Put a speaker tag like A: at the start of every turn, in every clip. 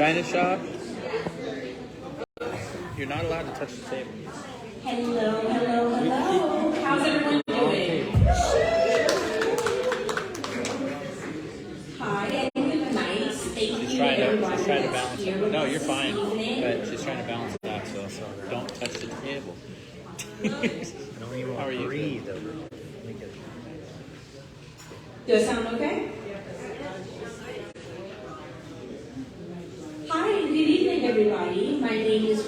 A: China shop. You're not allowed to touch the table.
B: Hello, hello, hello. How's everyone doing? Hi, and nice. Thank you.
A: She's trying to balance it. No, you're fine. But she's trying to balance it out, so don't touch the table.
C: Don't even
A: How are you?
C: breathe over.
B: Does it sound okay? Hi, good evening, everybody. My name is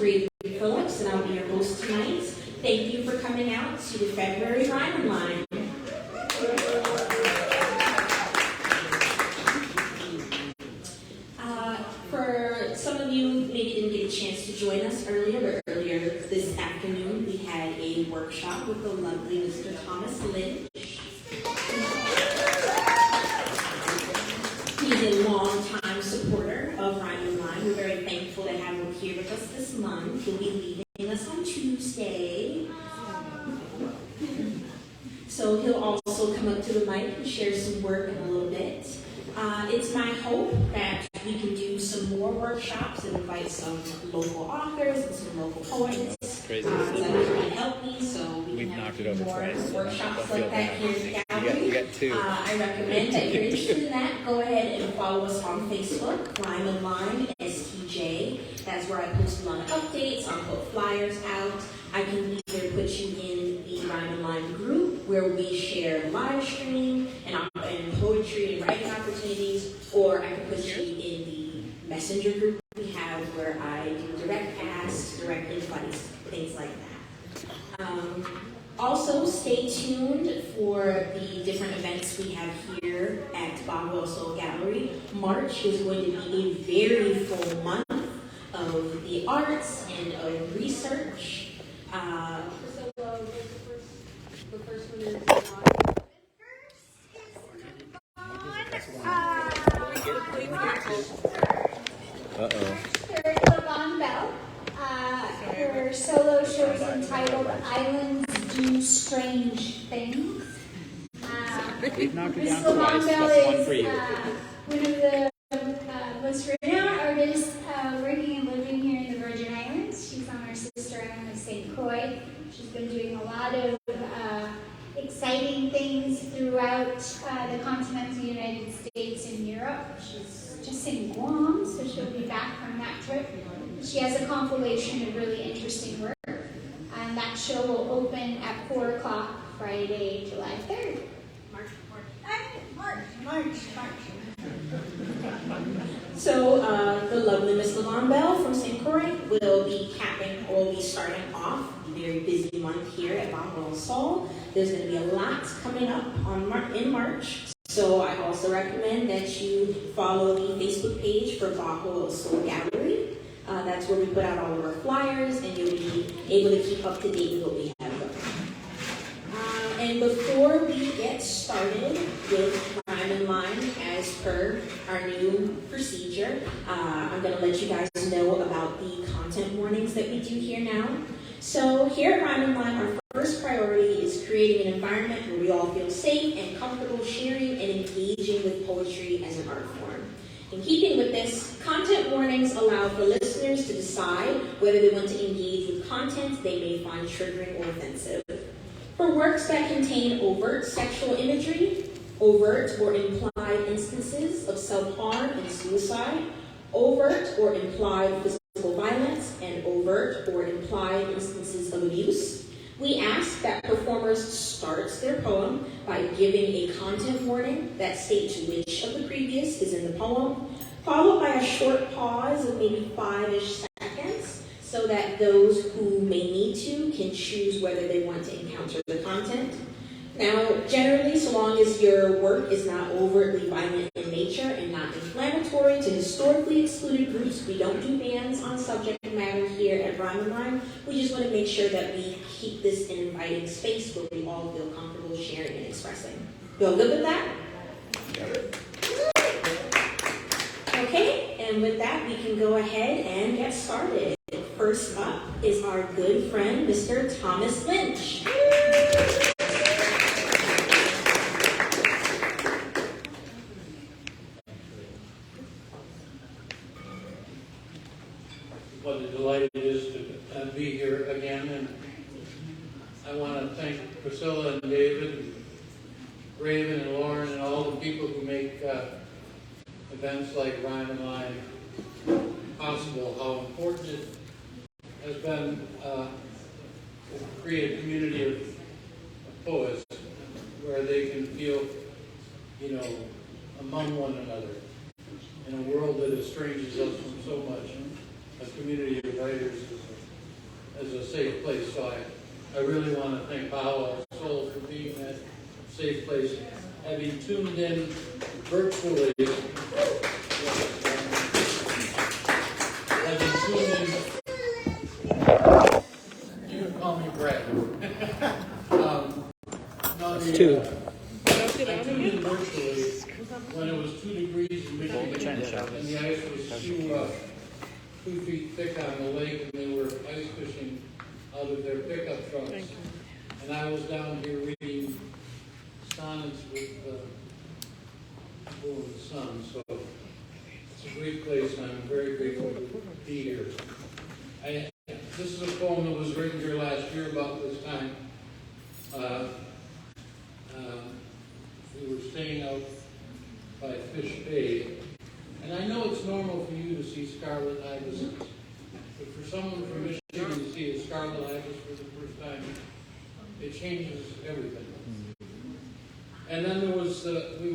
B: Phillips, and I'll be your host tonight. Thank you for coming out to the February Rhyme and Line. For some of you, maybe didn't get a chance to join us earlier, but earlier this afternoon, we had a workshop with the lovely Mr. Thomas Lynch. He's a long-time supporter of Rhyme and Line. We're very thankful to have him here with us this month. He'll be leaving us on Tuesday. So he'll also come up to the mic and share some work in a little bit. It's my hope that we can do some more workshops and invite some local authors and some local poets.
A: Crazy.
B: That help me, so
A: We've knocked it over
B: more
A: twice.
B: workshops like that here in the gallery.
A: You got two.
B: I recommend that if you're interested in that, go ahead and follow us on Facebook, Rhyme and Line, STJ. That's where I post a lot of updates. I'll put flyers out. I can either put you in the Rhyme and Line group where we share live stream and poetry and writing opportunities, or I can put you in the messenger group we have where I do direct asks, direct invites, things like that. Also, stay tuned for the different events we have here at Bajo el Sol Gallery. March is going to be a very full month of the arts and of research.
D: The first one is Zirkelbach. Her solo show is entitled "Islands Do Strange Things."
A: We've knocked it
D: Miss
A: down twice. That's one for you.
D: One of the most renowned artists working and living here in the Virgin Islands. She's on our sister island of St. Croix. She's been doing a lot of exciting things throughout the continental United States and Europe. She's just in Guam, so she'll be back from that trip. She has a compilation of really interesting work, and that show will open at 4 o'clock Friday, July 3rd. March.
B: So the lovely Miss LaVon Bell from St. Croix will be starting off a very busy month here at Bajo el Sol. There's going to be a lot coming up in March. So I also recommend that you follow the Facebook page for Bajo el Sol Gallery. That's where we put out all of our flyers, and you'll be able to keep up to date with what we started with Rhyme and Line as per our new procedure. I'm going to let you guys know about the content warnings that we do here now. So here at Rhyme and Line, our first priority is creating an environment where we all feel safe and comfortable sharing and engaging with poetry as an art form. In keeping with this, content warnings allow for listeners to decide whether they want to engage with content they may find triggering or offensive. For works that contain overt sexual imagery, overt or implied instances of self-harm and suicide, overt or implied physical violence, and overt or implied instances of abuse, we ask that performers start their poem by giving a content warning that states which of the previous is in the poem, followed by a short pause of maybe 5-ish seconds, so that those who may need to can choose whether they want to encounter the content. Now, generally, so long as your work is not overtly violent in nature and not inflammatory to historically excluded groups, we don't do bans on subject matter here at Rhyme and Line. We just want to make sure that we keep this an inviting space where we all feel comfortable sharing and expressing. You all good with that? Okay, and with that, we can go ahead and get started. First up is our good friend, Mr. Thomas Lynch.
E: What a delight it is to be here again, and I want to thank Priscilla and David, and Raven and Lauren, and all the people who make events like Rhyme and Line possible. How important it has been to create a community of poets where they can feel, among one another in a world that estranges us from so much. A community of writers is a safe place. So I really want to thank Bajo el Sol for being that safe place. Having tuned in virtually, you can call me Brad.
C: That's two.
E: I tuned in virtually when it was 2 degrees in Michigan and the ice was 2 feet thick on the lake, and they were ice fishing out of their pickup trucks. And I was down here reading sonnets with people in the sun. So it's a great place, and I'm very grateful to be here. This is a poem that was written here last year about this time. We were staying out by Fish Bay. And I know it's normal for you to see scarlet ibises, but for someone from Michigan to see a scarlet ibis for the first time, it changes everything. And then there was, we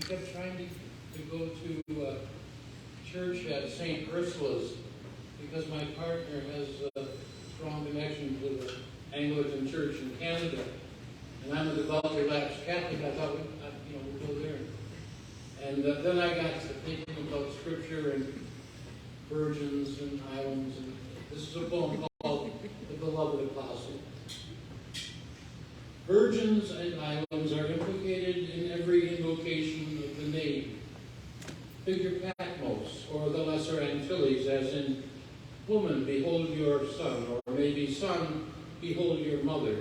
E: kept trying to go to church at St. Ursula's because my partner has a strong connection to the Anglican Church in Canada. And I'm a devoutly lapsed Catholic. I thought we'd go there. And then I got to thinking about scripture and virgins and islands. And this is a poem called The Beloved Apostle. Virgins and islands are implicated in every invocation of the name. Figure Patmos, or the Lesser Antilles, as in, woman, behold your son, or maybe son, behold your mother.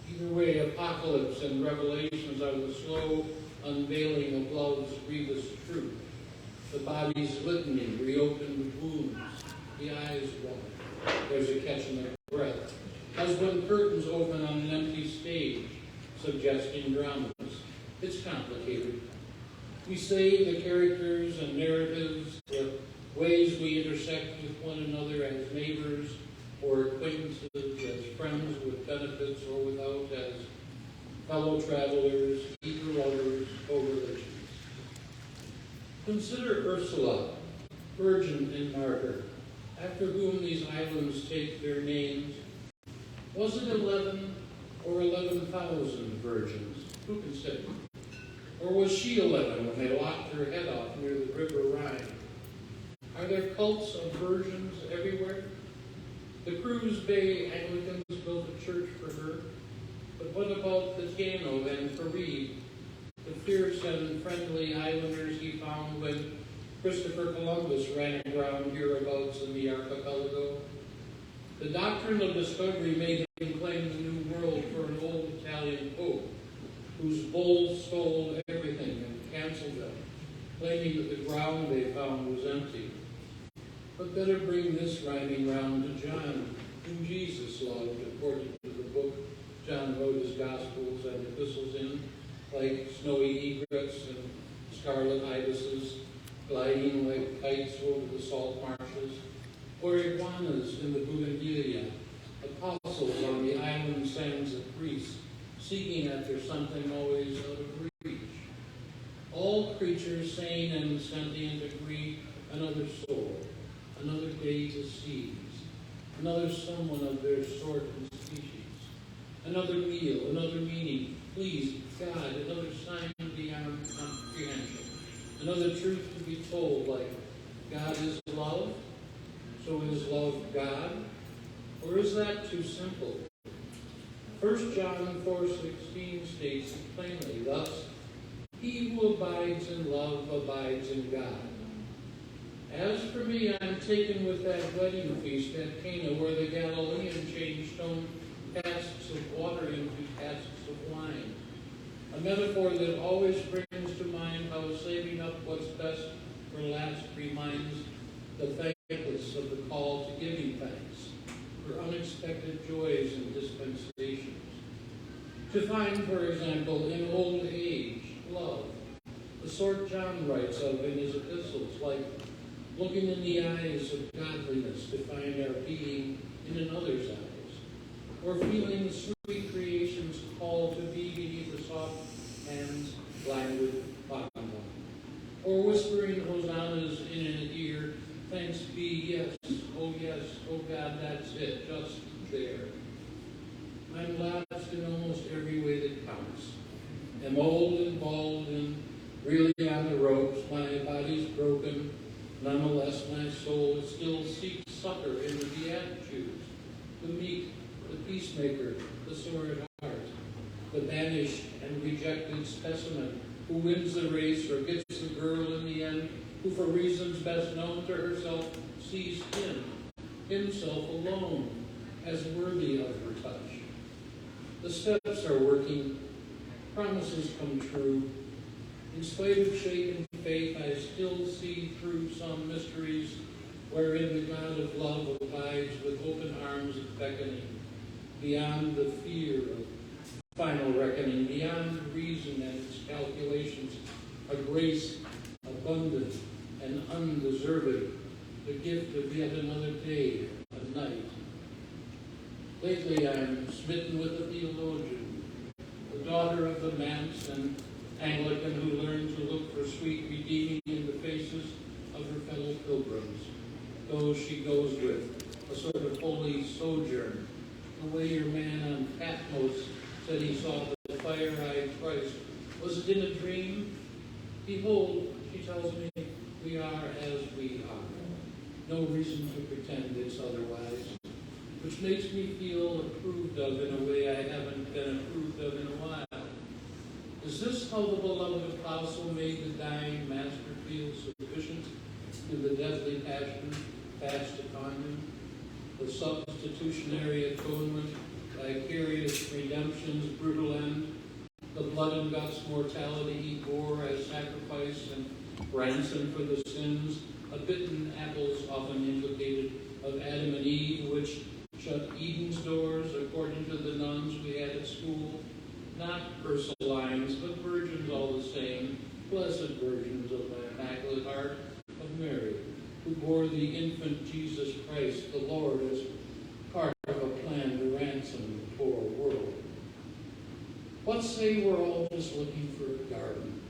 E: Either way, Apocalypse and Revelations are the slow unveiling of love's grievous truth. The body's litany, reopened wounds, the eyes water. There's a catch in their breath. As when curtains open on an empty stage, suggesting dramas. It's complicated. We say the characters and narratives, the ways we intersect with one another as neighbors or acquaintances, as friends with benefits or without, as fellow travelers, eager lovers, co-religions. Consider Ursula, virgin and martyr, after whom these islands take their names. Was it 11 or 11,000 virgins? Who can say? Or was she 11 when they locked her head off near the river Rhine? Are there cults of virgins everywhere? The Cruz Bay Anglicans built a church for her. But what about the Tiano and Fareed, the fierce and friendly islanders he found when Christopher Columbus ran aground hereabouts in the archipelago. The doctrine of discovery made him claim the New World for an old Italian pope, whose bulls stole everything and canceled them, claiming that the ground they found was empty. But better bring this rhyming round to John, whom Jesus loved, according to the book John wrote his Gospels and epistles in, like snowy egrets and scarlet ibises, gliding like kites over the salt marshes, or iguanas in the Bougainvillea, apostles on the island sands of Greece, seeking after something always out of reach. All creatures sane and sentient agree, another soul, another day to seize, another someone of their sort and species, another meal, another meaning, please, God, another sign beyond comprehension, another truth to be told, like God is love, so is love God? Or is that too simple? 1 John 4:16 states it plainly, thus, he who abides in love abides in God. As for me, I'm taken with that wedding feast at Cana, where the Galilean changed stone casks of water into casks of wine. A metaphor that always brings to mind how saving up what's best for last reminds the thankless of the call to giving thanks for unexpected joys and dispensations. To find, for example, in old age, love, the sort John writes of in his epistles, like looking in the eyes of godliness to find our being in another's eyes, or feeling the sweet creation's call to be beneath the soft hands languid bottom one, or whispering hosannas in an ear, thanks be, yes, oh God, that's it, just there. I'm lapsed in almost every way that counts. Am old and bald and really on the ropes, my body's broken, nonetheless my soul still seeks succor in the Beatitudes, the meek, the peacemaker, the sore at heart, the banished and rejected specimen who wins the race or gets the girl in the end, who for reasons best known to herself sees himself alone, as worthy of her touch. The steps are working, promises come true. In spite of shaken faith, I still see through some mysteries wherein the God of love abides with open arms beckoning, beyond the fear of final reckoning, beyond reason and its calculations, a grace abundant and undeserved, the gift of yet another day, a night. Lately I'm smitten with a theologian, the daughter of the manse and Anglican who learned to look for sweet redeeming in the faces of her fellow pilgrims, those she goes with, a sort of holy sojourn, the way your man on Patmos said he saw the fire-eyed Christ. Was it in a dream? Behold, she tells me, we are as we are. No reason to pretend it's otherwise, which makes me feel approved of in a way I haven't been approved of in a while. Is this how the beloved apostle made the dying master feel sufficient in the deathly passion passed upon him? The substitutionary atonement, vicarious redemption's brutal end, the blood and guts mortality he bore as sacrifice and ransom for the sins, a bitten apples often implicated of Adam and Eve, which shut Eden's doors, according to the nuns we had at school. Not Ursulines, but virgins all the same, blessed virgins of the Immaculate Heart of Mary, who bore the infant Jesus Christ, the Lord, as part of a plan to ransom the poor world. What say we're all just looking for a garden,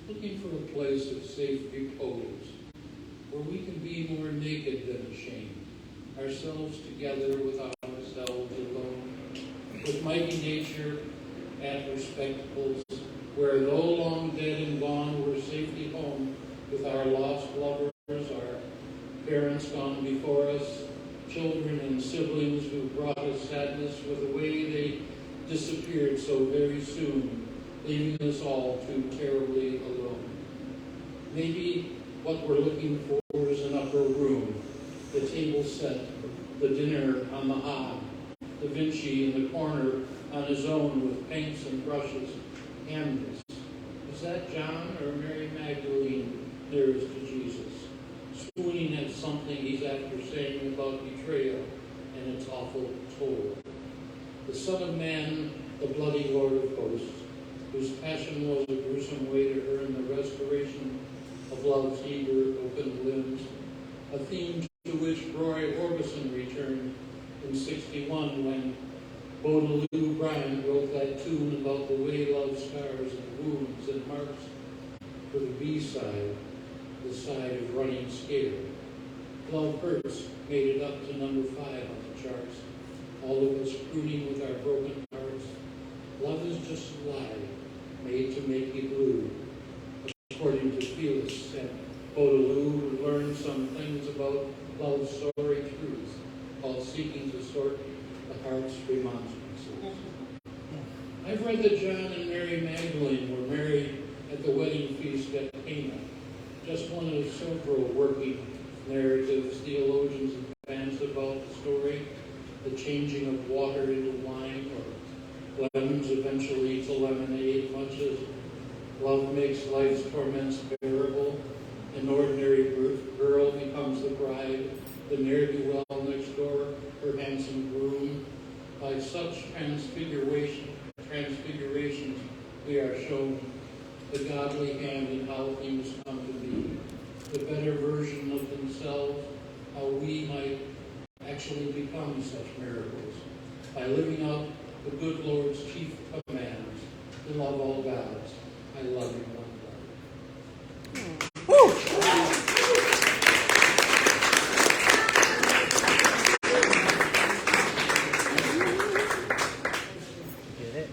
E: looking for a place of safe repose, where we can be more naked than ashamed, ourselves together without ourselves alone, with mighty nature at her spectacles, where though long dead and gone, we're safely home with our lost lovers, our parents gone before us, children and siblings who brought us sadness with the way they disappeared so very soon, leaving us all too terribly alone. Maybe what we're looking for is an upper room, the table set, the dinner on the hob, Da Vinci in the corner on his own with paints and brushes, canvas. Is that John or Mary Magdalene nearest to Jesus, swooning at something he's after saying about betrayal and its awful toll? The Son of Man, the bloody Lord of hosts, whose passion was a gruesome way to earn the restoration of love's eager, open limbs, a theme to which Roy Orbison returned in '61 when Baudelaire Bryant wrote that tune about the way love scars and wounds and marks for the B-side, the side of running scared. Love Hurts made it up to number 5 on the charts, all of us crooning with our broken hearts. Love is just a lie made to make you blue. According to Phillips, and Baudelaire learned some things about love's sorry truth, while seeking to sort the heart's remonstrances. I've read that John and Mary Magdalene were married at the wedding feast at Cana, just one of several working narratives theologians advance about the story, the changing of water into wine, or lemons eventually to lemonade, much as love makes life's torments bearable. An ordinary girl becomes the bride, the ne'er-do-well next door, her handsome groom. By such transfigurations, we are shown the godly hand in how things come to be, the better version of themselves, how we might actually become such miracles, by living out the good Lord's chief commands, to love all gods. I love you, one God.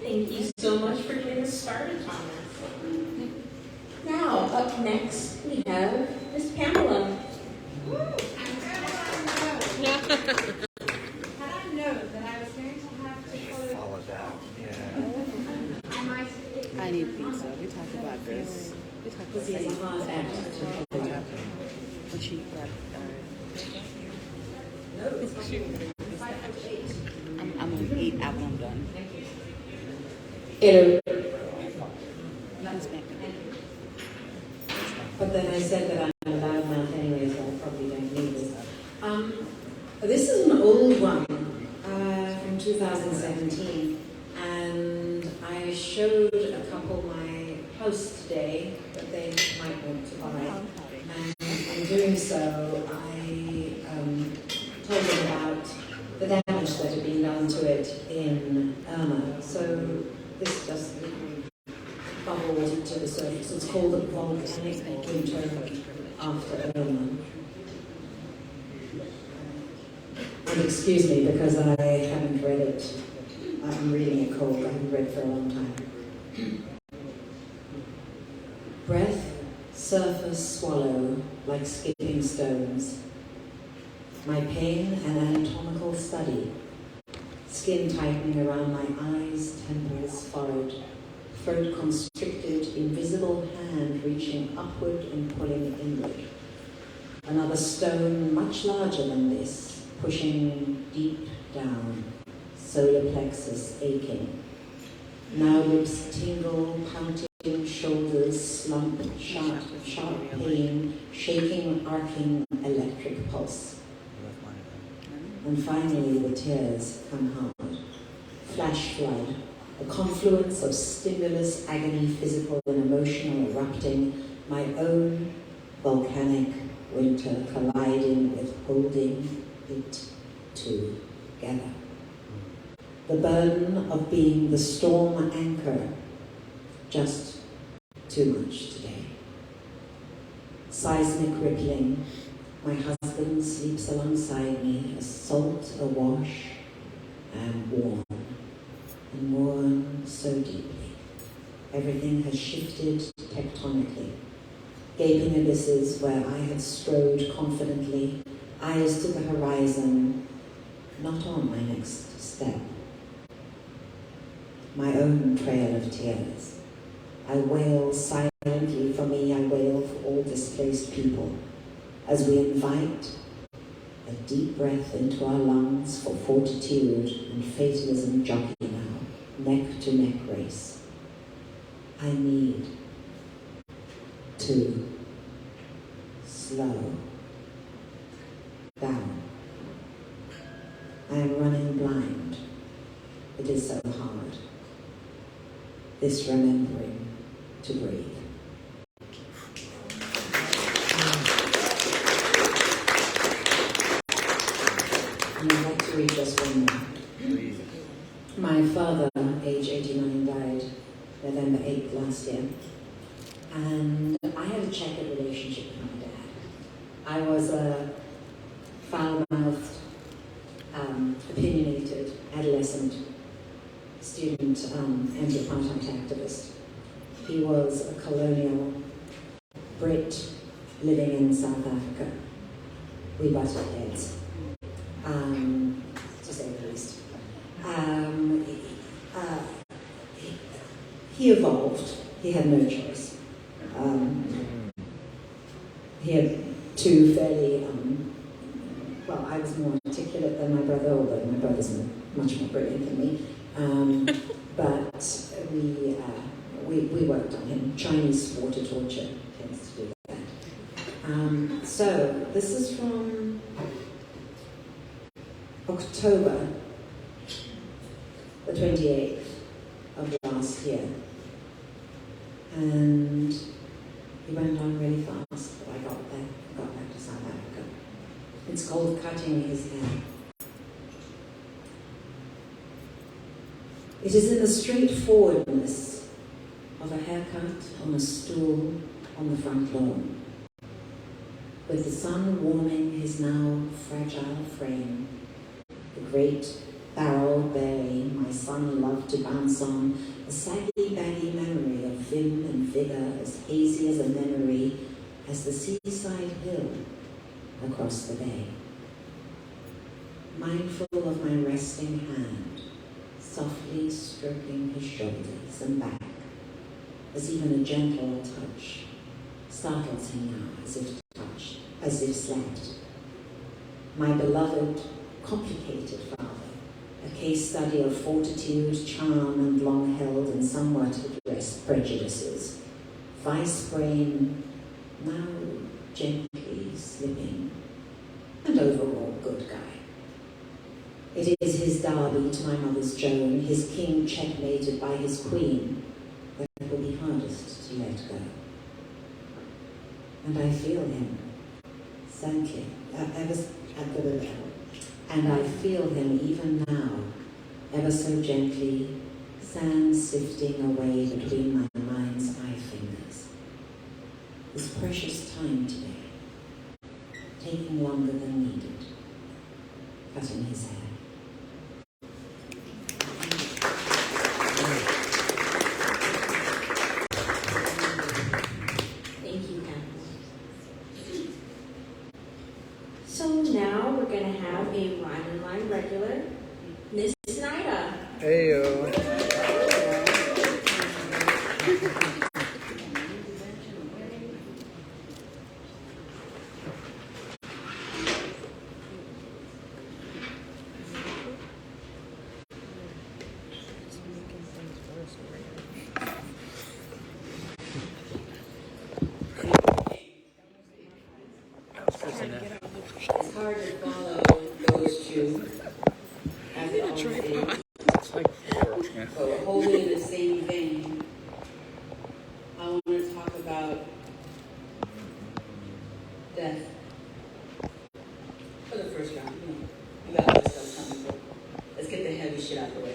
B: Thank you so much for getting us started, Thomas. Now, up next, we have Miss Pamela.
F: Had I known that I was going to have to follow
C: that.
F: I might
G: I need pizza. We talked about this. We talked about this. When she got I'm going to eat after I'm done.
H: But then I said that I'm a loud mouth anyway, so I probably don't need this. This is an old one from 2017, and I showed a couple my house today that they might want to buy. And in doing so, I told them about the damage that had been done to it in Irma. So this just bubbled to the surface. It's called the volcanic winter after Irma. And excuse me because I haven't read it. I'm reading it cold. I haven't read it for a long time. Breath, surface, swallow, like skipping stones. My pain, an anatomical study. Skin tightening around my eyes, temples, forehead. Throat constricted, invisible hand reaching upward and pulling inward. Another stone much larger than this, pushing deep down. Solar plexus aching. Now lips tingle, pouting, shoulders slump, sharp pain, shaking, arcing, electric pulse. And finally the tears come hard. Flash flood, a confluence of stimulus, agony, physical and emotional erupting, my own volcanic winter colliding with holding it together. The burden of being the storm anchor, just too much today. Seismic rippling, my husband sleeps alongside me, a salt awash and worn so deeply. Everything has shifted tectonically. Gaping abysses where I had strode confidently, eyes to the horizon, not on my next step. My own trail of tears, I wail silently. For me, I wail for all displaced people as we invite a deep breath into our lungs for fortitude and fatalism jockey now, neck to neck race. I need to slow down. I am running blind. It is so hard. This remembering to breathe. I'd like to read just one more. My father, age 89, died November 8th last year. And I had a checkered relationship with my dad. I was a foul-mouthed, opinionated adolescent student anti-apartheid activist. He was a colonial Brit living in South Africa. We butted heads, to say the least. He evolved. He had no choice. He had two fairly, well, I was more articulate than my brother, although my brother's much more brilliant than me. But we worked on him. Chinese water torture tends to do that. So this is from October the 28th of last year. And he went on really fast, but I got back to South Africa. It's called Cutting His Hair. It is in the straightforwardness of a haircut on a stool on the front lawn, with the sun warming his now fragile frame, the great barrel belly my son loved to bounce on, a saggy, baggy memory of vim and vigor as hazy as a memory as the seaside hill across the bay. Mindful of my resting hand, softly stroking his shoulders and back, as even a gentle touch startles him now, as if slapped. My beloved, complicated father, a case study of fortitude, charm, and long-held and somewhat addressed prejudices. Vice brain, now gently slipping, and overall good guy. It is his derby to my mother's Joan, his king checkmated by his queen, that will be hardest to let go. And I feel him, gently, and I feel him even now, ever so gently, sand sifting away between my mind's eye fingers. This precious time today, taking longer than needed, cutting his hair.
B: Thank you, Pamela. So now we're going to have a Rhyme and Line regular, Miss Nyda.
C: Heyo.
H: It's hard to follow those two as it always is.
C: It's like four. Yeah.
H: So wholly in the same vein, I want to talk about death. For the first round, you got other stuff coming, so let's get the heavy shit out of the way.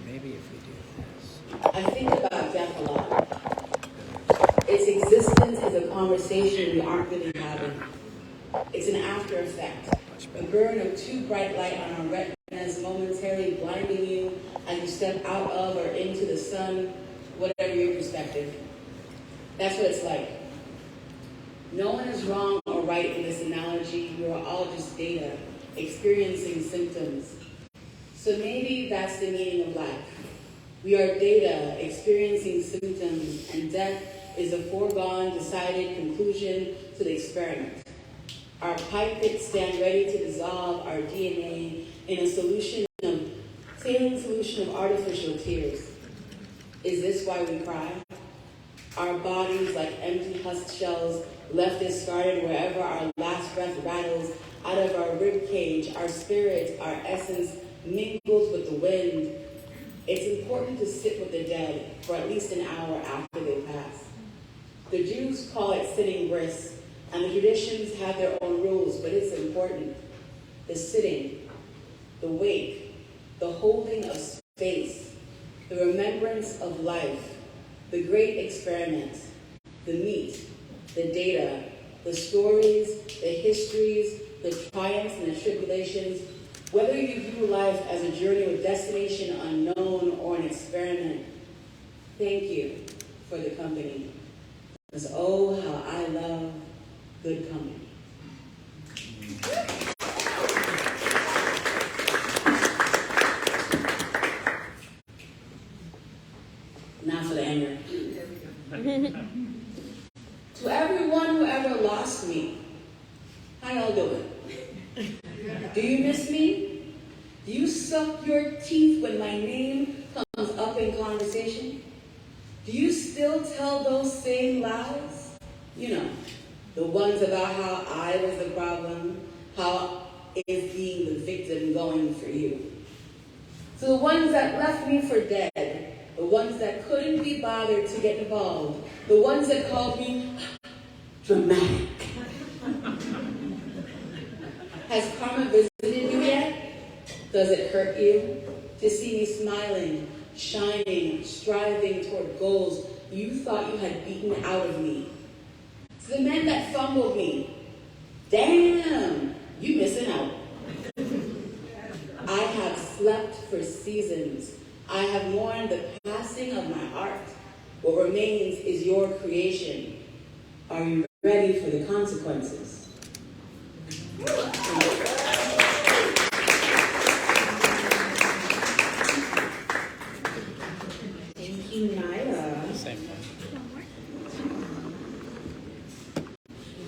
C: Maybe if we do this.
H: I think about death a lot. Its existence is a conversation we aren't really having. It's an after effect. The burn of too bright light on our retinas momentarily blinding you as you step out of or into the sun, whatever your perspective. That's what it's like. No one is wrong or right in this analogy. We are all just data, experiencing symptoms. So maybe that's the meaning of life.
I: We are data experiencing symptoms, and death is a foregone, decided conclusion to the experiment. Our pipettes stand ready to dissolve our DNA in a saline solution of artificial tears. Is this why we cry? Our bodies, like empty husk shells, left discarded wherever our last breath rattles out of our rib cage, our spirit, our essence mingles with the wind. It's important to sit with the dead for at least an hour after they pass. The Jews call it sitting bris, and the traditions have their own rules, but it's important. The sitting, the wake, the holding of space, the remembrance of life, the great experiment, the meat, the data, the stories, the histories, the triumphs and the tribulations. Whether you view life as a journey with destination unknown or an experiment, thank you for the company. Because oh, how I love good company. Now for the anger. To everyone who ever lost me, how y'all doing? Do you miss me? Do you suck your teeth when my name comes up in conversation? Do you still tell those same lies? You know, the ones about how I was the problem, how is being the victim going for you? So the ones that left me for dead, the ones that couldn't be bothered to get involved, the ones that called me dramatic. Has karma visited you yet? Does it hurt you to see me smiling, shining, striving toward goals you thought you had beaten out of me? To the men that fumbled me, damn, you missing out. I have slept for seasons. I have mourned the passing of my heart. What remains is your creation. Are you ready for the consequences?
B: Thank you, Nyda.
A: Same thing.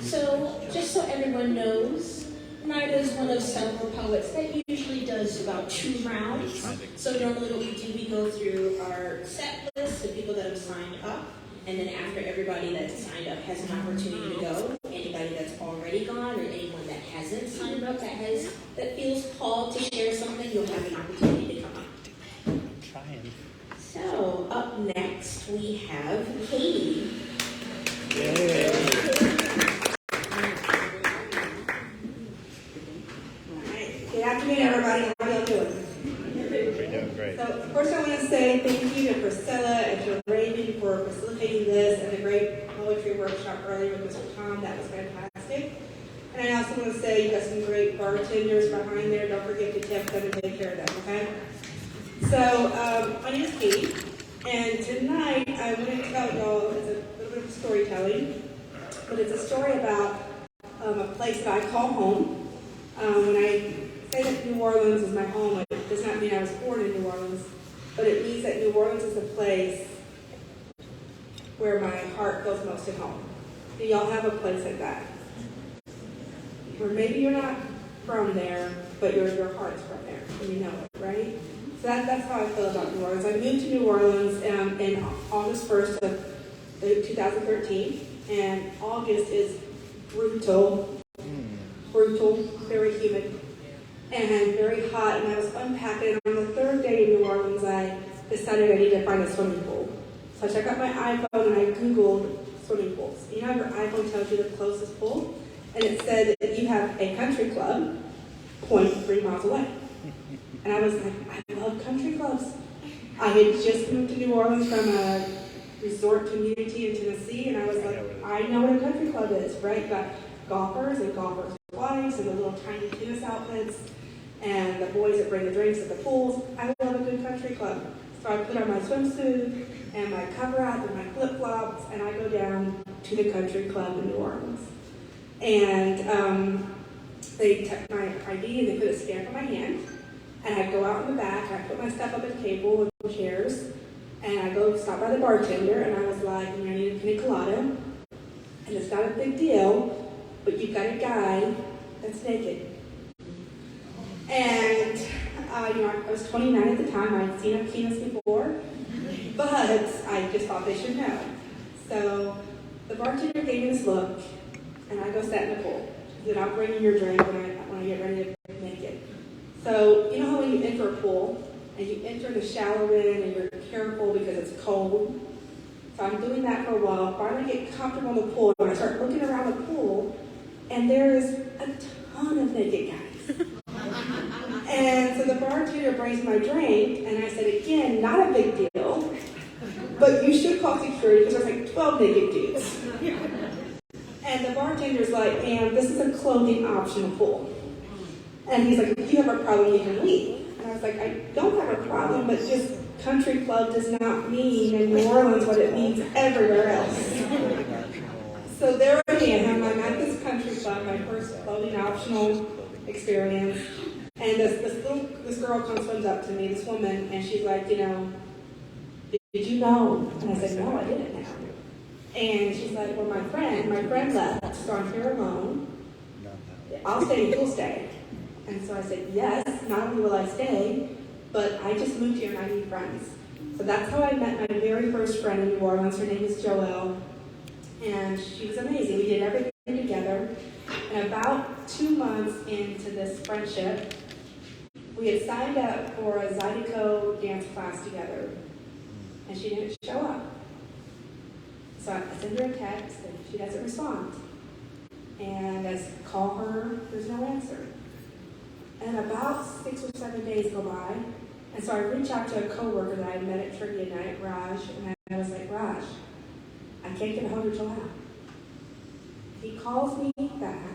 B: So, just so everyone knows, Nyda is one of several poets that usually does about 2 rounds. So normally what we do, we go through our set list of people that have signed up, and then after everybody that's signed up has an opportunity to go, anybody that's already gone or anyone that hasn't signed up that feels called to share something, you'll have an opportunity to come up.
A: I'm trying.
B: So up next we have Katie.
F: Good afternoon, everybody. How are y'all doing?
A: We're doing great.
F: So first I want to say thank you to Priscilla and to Raven for facilitating this and the great poetry workshop earlier with Mr. Tom. That was fantastic. And I also want to say you got some great bartenders behind there. Don't forget to tip them and take care of them, okay? So my name is Katie, and tonight I want to tell y'all, it's a little bit of storytelling, but it's a story about a place that I call home. When I say that New Orleans is my home, it does not mean I was born in New Orleans, but it means that New Orleans is a place where my heart feels most at home. Do y'all have a place like that? Or maybe you're not from there, but your heart is from there, and you know it, right? So that's how I feel about New Orleans. I moved to New Orleans in August 1st of 2013, and August is brutal, very humid, and very hot, and I was unpacking. And on the 3rd day in New Orleans, I decided I needed to find a swimming pool. So I took out my iPhone and I Googled swimming pools. You know how your iPhone tells you the closest pool? And it said that you have a country club 0.3 miles away. And I was like, I love country clubs. I had just moved to New Orleans from a resort community in Tennessee, and I was like, I know what a country club is, right? Got golfers and golfers' wives and the little tiny tennis outfits and the boys that bring the drinks at the pools. I love a good country club. So I put on my swimsuit and my cover-out and my flip-flops, and I go down to the country club in New Orleans. And they took my ID and they put a stamp on my hand. And I'd go out in the back, I'd put my stuff up at the table, chairs, and I go stop by the bartender, and I was like, I need a pina colada, and it's not a big deal, but you've got a guy that's naked. And, I was 29 at the time. I'd seen a penis before, but I just thought they should know. So the bartender gave me this look, and I go sit in the pool. He said, I'll bring you your drink when I get ready to get naked. So, you know how when you enter a pool, and you enter the shallow end, and you're careful because it's cold? So I'm doing that for a while. Finally get comfortable in the pool, and I start looking around the pool, and there is a ton of naked guys. And so the bartender brings my drink, and I said, again, not a big deal, but you should call security because there's like 12 naked dudes. And the bartender's like, ma'am, this is a clothing optional pool. And he's like, if you have a problem, you can leave. And I was like, I don't have a problem, but just country club does not mean in New Orleans what it means everywhere else. So there I am. I'm at this country club, my first clothing optional experience. And this girl comes up to me, this woman, and she's like, did you know? And I said, no, I didn't know. And she's like, well, my friend left, so I'm here alone. I'll stay, you'll stay. And so I said, yes, not only will I stay, but I just moved here and I need friends. So that's how I met my very first friend in New Orleans. Her name is Joelle. And she was amazing. We did everything together. And about 2 months into this friendship, we had signed up for a Zydeco dance class together. And she didn't show up. So I send her a text and she doesn't respond. And I call her, there's no answer. And about 6 or 7 days go by. And so I reach out to a coworker that I had met at trivia night, Raj, and I was like, Raj, I can't get a hold of Joelle. He calls me back,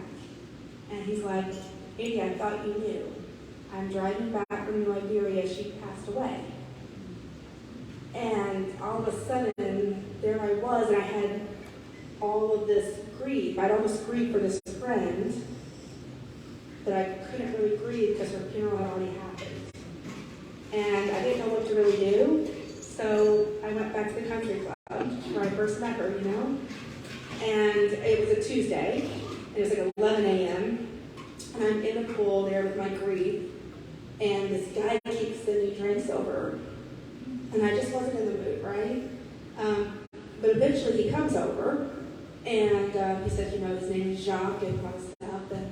F: and he's like, Nyda, I thought you knew. I'm driving back from Liberia. She passed away. And all of a sudden, there I was, and I had all of this grief. I'd almost grieved for this friend, but I couldn't really grieve because her funeral had already happened. And I didn't know what to really do, so I went back to the country club where I first met her, And it was a Tuesday, and it was like 11 a.m., and I'm in the pool there with my grief, and this guy keeps sending drinks over, and I just wasn't in the mood, right? But eventually he comes over, and he said, his name is Jacques, and all this stuff, and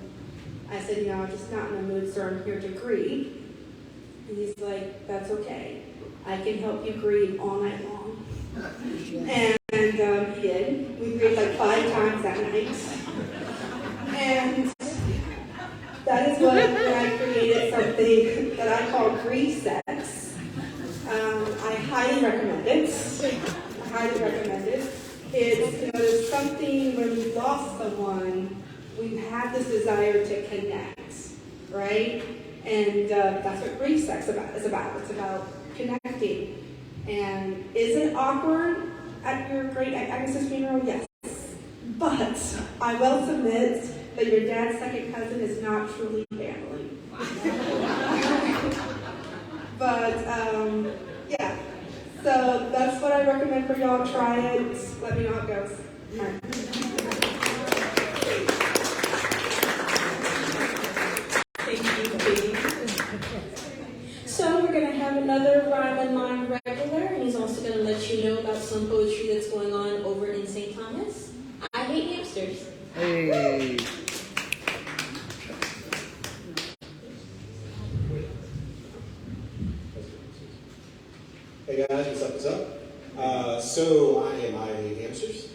F: I said, I'm just not in the mood, sir, I'm here to grieve. And he's like, that's okay. I can help you grieve all night long. And he did. We grieved like 5 times that night. And that is when I created something that I call grief sex. I highly recommend it. It's, there's something when we've lost someone, we have this desire to connect, right? And that's what grief sex is about. It's about connecting. And is it awkward at your great Agnes's funeral? Yes. But I will submit that your dad's second cousin is not truly family. But, yeah. So that's what I recommend for y'all. Try it. Let me know how it goes. All right.
B: So we're going to have another Rhyme and Line regular, and he's also going to let you know about some poetry that's going on over in St. Thomas. I hate hamsters.
C: Hey.
J: Hey guys, what's up? So I am ihatehamsters,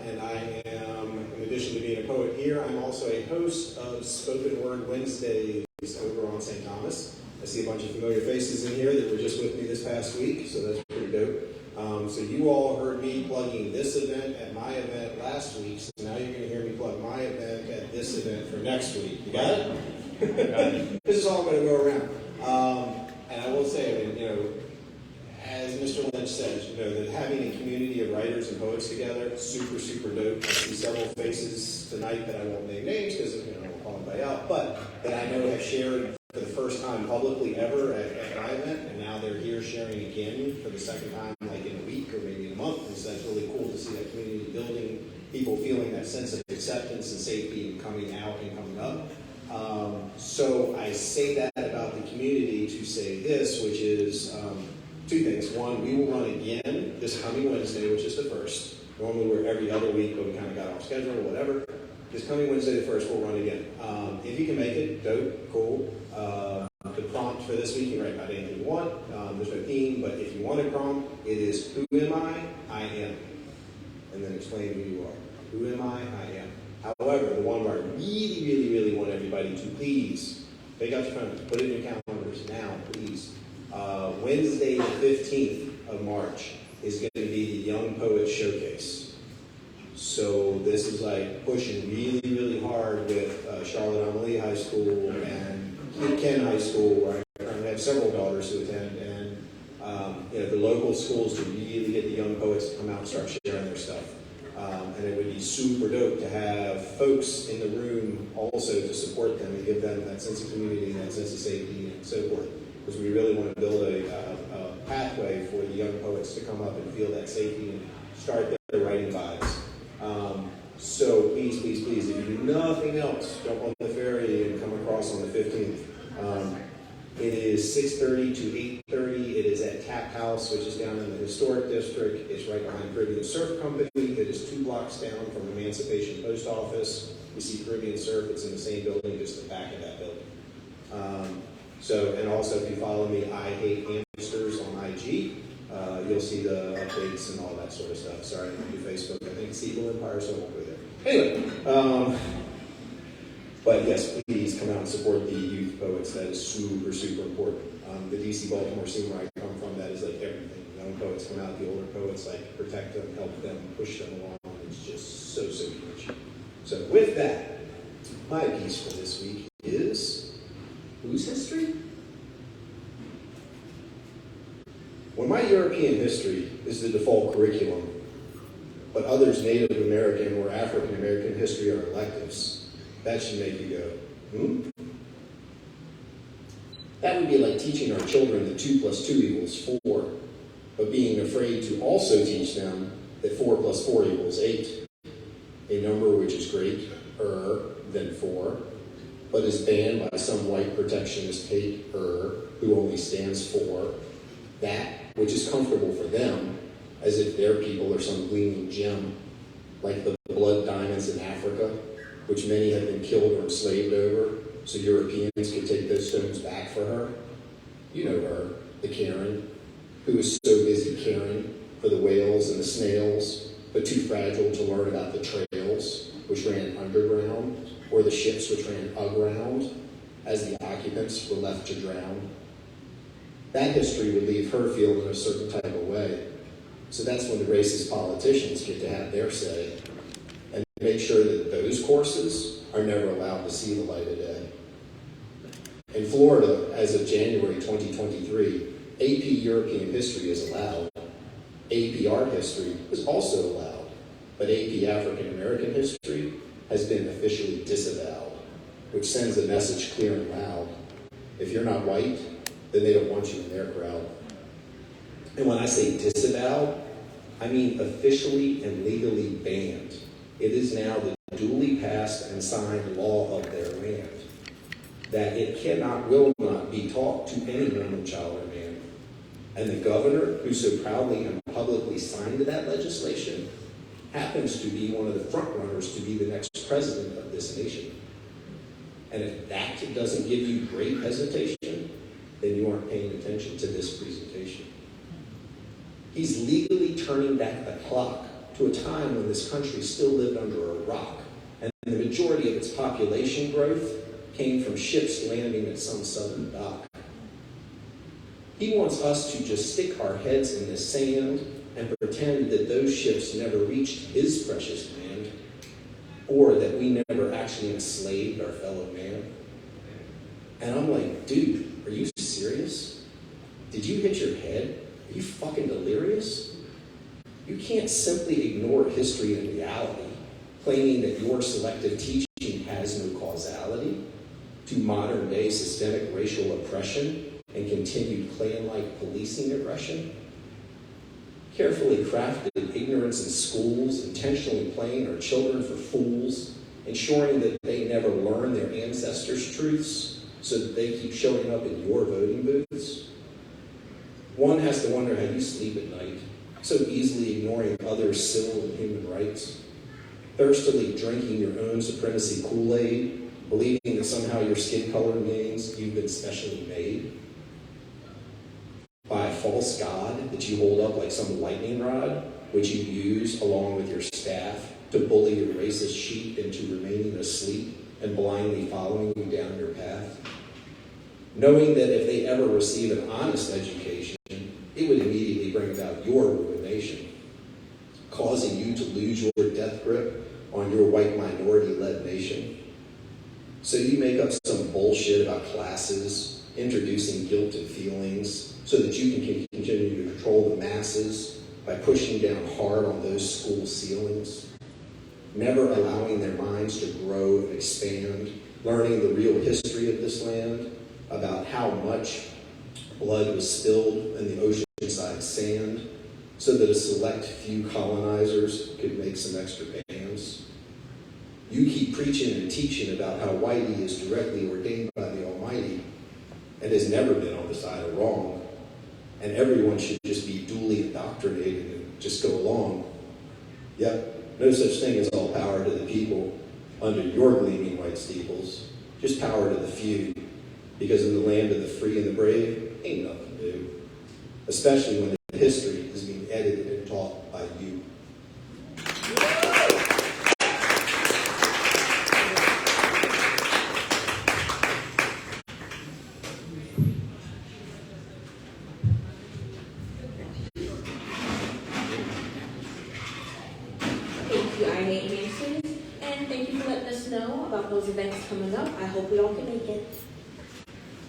J: and I am, in addition to being a poet here, I'm also a host of Spoken Word Wednesdays over on St. Thomas. I see a bunch of familiar faces in here that were just with me this past week, so that's pretty dope. So you all heard me plugging this event at my event last week, so now you're going to hear me plug my event at this event for next week. You got it? This is all going to go around. And I will say, as Mr. Lynch says, that having a community of writers and poets together, super, super dope. I see several faces tonight that I won't name names because, I won't call anybody out, but that I know have shared for the first time publicly ever at my event, and now they're here sharing in again for the second time, like in a week or maybe in a month. And so that's really cool to see that community building, people feeling that sense of acceptance and safety and coming out and coming up. So I say that about the community to say this, which is two things. One, we will run again this coming Wednesday, which is the 1st. Normally we're every other week, but we kind of got off schedule or whatever. This coming Wednesday, the 1st, we'll run again. If you can make it, dope, cool. The prompt for this week, you can write about anything you want. There's no theme, but if you want a prompt, it is, who am I? I am. And then explain who you are. Who am I? I am. However, the one where I really, really, really want everybody to please, take out your phone, put it in your calendars now, please. Wednesday the 15th of March is going to be the Young Poets Showcase. So this is like pushing really, really hard with Charlotte Amalie High School and Ken High School, where I have several daughters who attend, and the local schools to really get the young poets to come out and start sharing their stuff. And it would be super dope to have folks in the room also to support them and give them that sense of community, that sense of safety, and so forth. Because we really want to build a pathway for the young poets to come up and feel that safety and start their writing vibes. So please, please, please, if you do nothing else, jump on the ferry and come across on the 15th. It is 6:30 to 8:30. It is at Tap House, which is down in the Historic District. It's right behind Caribbean Surf Company. It is 2 blocks down from Emancipation Post Office. You see Caribbean Surf. It's in the same building, just the back of that building. And also if you follow me, I Hate Hamsters on IG, you'll see the updates and all that sort of stuff. Sorry, I don't do Facebook. I think it's Evil Empire, so I won't go there. Anyway, but yes, please come out and support the youth poets. That is super, super important. The DC Baltimore scene where I come from, that is like everything. Young poets come out, the older poets, like protect them, help them, push them along. It's just so, so huge. So with that, my piece for this week is whose history? When my European history is the default curriculum, but others Native American or African American history are electives, that should make you go, That would be like teaching our children that 2 + 2 = 4, but being afraid to also teach them that 4 + 4 = 8, a number which is greater than 4, but is banned by some white protectionist hater who only stands for that which is comfortable for them, as if their people are some gleaming gem, like the blood diamonds in Africa, which many have been killed or enslaved over, so Europeans could take those stones back for her. You know her, the Karen, who is so busy caring for the whales and the snails, but too fragile to learn about the trails, which ran underground, or the ships which ran aground, as the occupants were left to drown. That history would leave her feeling a certain type of way. So that's when the racist politicians get to have their say and make sure that those courses are never allowed to see the light of day. In Florida, as of January 2023, AP European history is allowed. AP art history is also allowed, but AP African American history has been officially disavowed, which sends a message clear and loud. If you're not white, then they don't want you in their crowd. And when I say disavowed, I mean officially and legally banned. It is now the duly passed and signed law of their land that it cannot, will not be taught to any woman, child, or man. And the governor, who so proudly and publicly signed that legislation, happens to be one of the front runners to be the next president of this nation. And if that doesn't give you great hesitation, then you aren't paying attention to this presentation. He's legally turning back the clock to a time when this country still lived under a rock, and the majority of its population growth came from ships landing at some southern dock. He wants us to just stick our heads in the sand and pretend that those ships never reached his precious land, or that we never actually enslaved our fellow man. And I'm like, dude, are you serious? Did you hit your head? Are you fucking delirious? You can't simply ignore history and reality, claiming that your selective teaching has no causality to modern day systemic racial oppression and continued clan-like policing aggression, carefully crafted ignorance in schools, intentionally playing our children for fools, ensuring that they never learn their ancestors' truths so that they keep showing up in your voting booths. One has to wonder how you sleep at night, so easily ignoring others' civil and human rights, thirstily drinking your own supremacy Kool-Aid, believing that somehow your skin color means you've been specially made by a false god that you hold up like some lightning rod, which you use along with your staff to bully your racist sheep into remaining asleep and blindly following you down your path. Knowing that if they ever receive an honest education, it would immediately bring about your ruination, causing you to lose your death grip on your white minority-led nation. So you make up some bullshit about classes, introducing guilt and feelings, so that you can continue to control the masses by pushing down hard on those school ceilings, never allowing their minds to grow and expand, learning the real history of this land, about how much blood was spilled in the oceanside sand, so that a select few colonizers could make some extra bands. You keep preaching and teaching about how Whitey is directly ordained by the Almighty and has never been on the side of wrong, and everyone should just be duly indoctrinated and just go along. Yep, no such thing as all power to the people under your gleaming white steeples, just power to the few, because in the land of the free and the brave, ain't nothing new, especially when the history is being edited and taught by you.
B: Thank you, ihatehamsters, and thank you for letting us know about those events coming up. I hope we all can make it.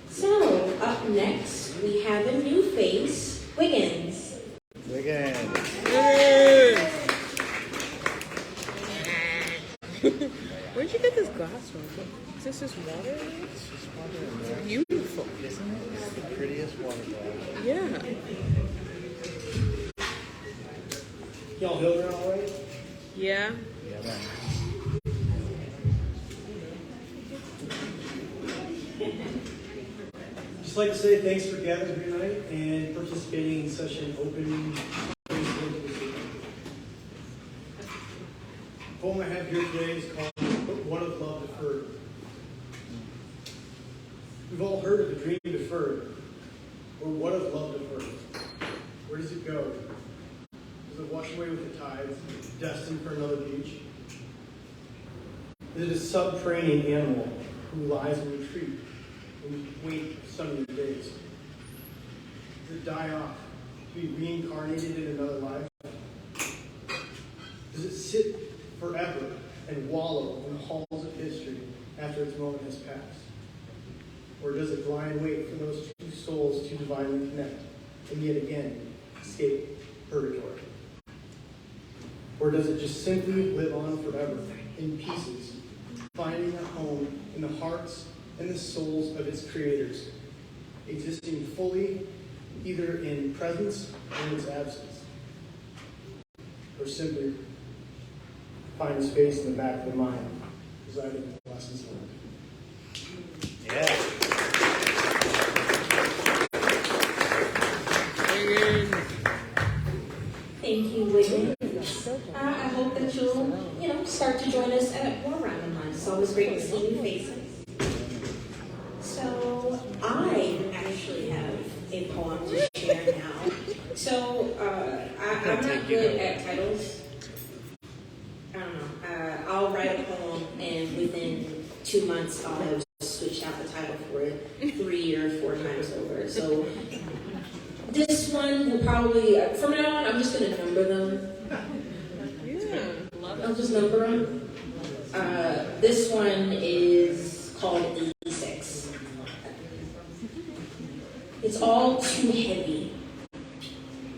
B: So, up next, we have a new face, Wiggins.
C: Wiggins.
G: Where'd you get this glass from? Is this just water?
C: It's just water in there.
G: Beautiful.
C: Isn't it? It's the prettiest water glass.
G: Yeah.
K: Y'all building all right?
G: Yeah.
C: Yeah, man.
K: Just like to say thanks for gathering here tonight and participating in such an open The poem I have here today is called One of Love Deferred. We've all heard of a dream deferred, or what of love deferred? Where does it go? Does it wash away with the tides, destined for another beach? Is it a subterranean animal who lies in retreat and wait for sunny days? Does it die off to be reincarnated in another life? Does it sit forever and wallow in the halls of history after its moment has passed? Or does it lie in wait for those two souls to divinely connect and yet again escape purgatory? Or does it just simply live on forever in pieces, finding a home in the hearts and the souls of its creators, existing fully either in presence or in its absence? Or simply find a space in the back of the mind, residing in the lessons learned.
C: Yeah.
B: Thank you, Wiggins. I hope that you'll, start to join us at more random lines. It's always great to see new faces. So I actually have a poem to share now. So I'm not good at titles. I don't know. I'll write a poem and within 2 months I'll have switched out the title for it 3 or 4 times over. So this one will probably, from now on, I'm just going to number them. I'll just number them. This one is called 86. It's all too heavy.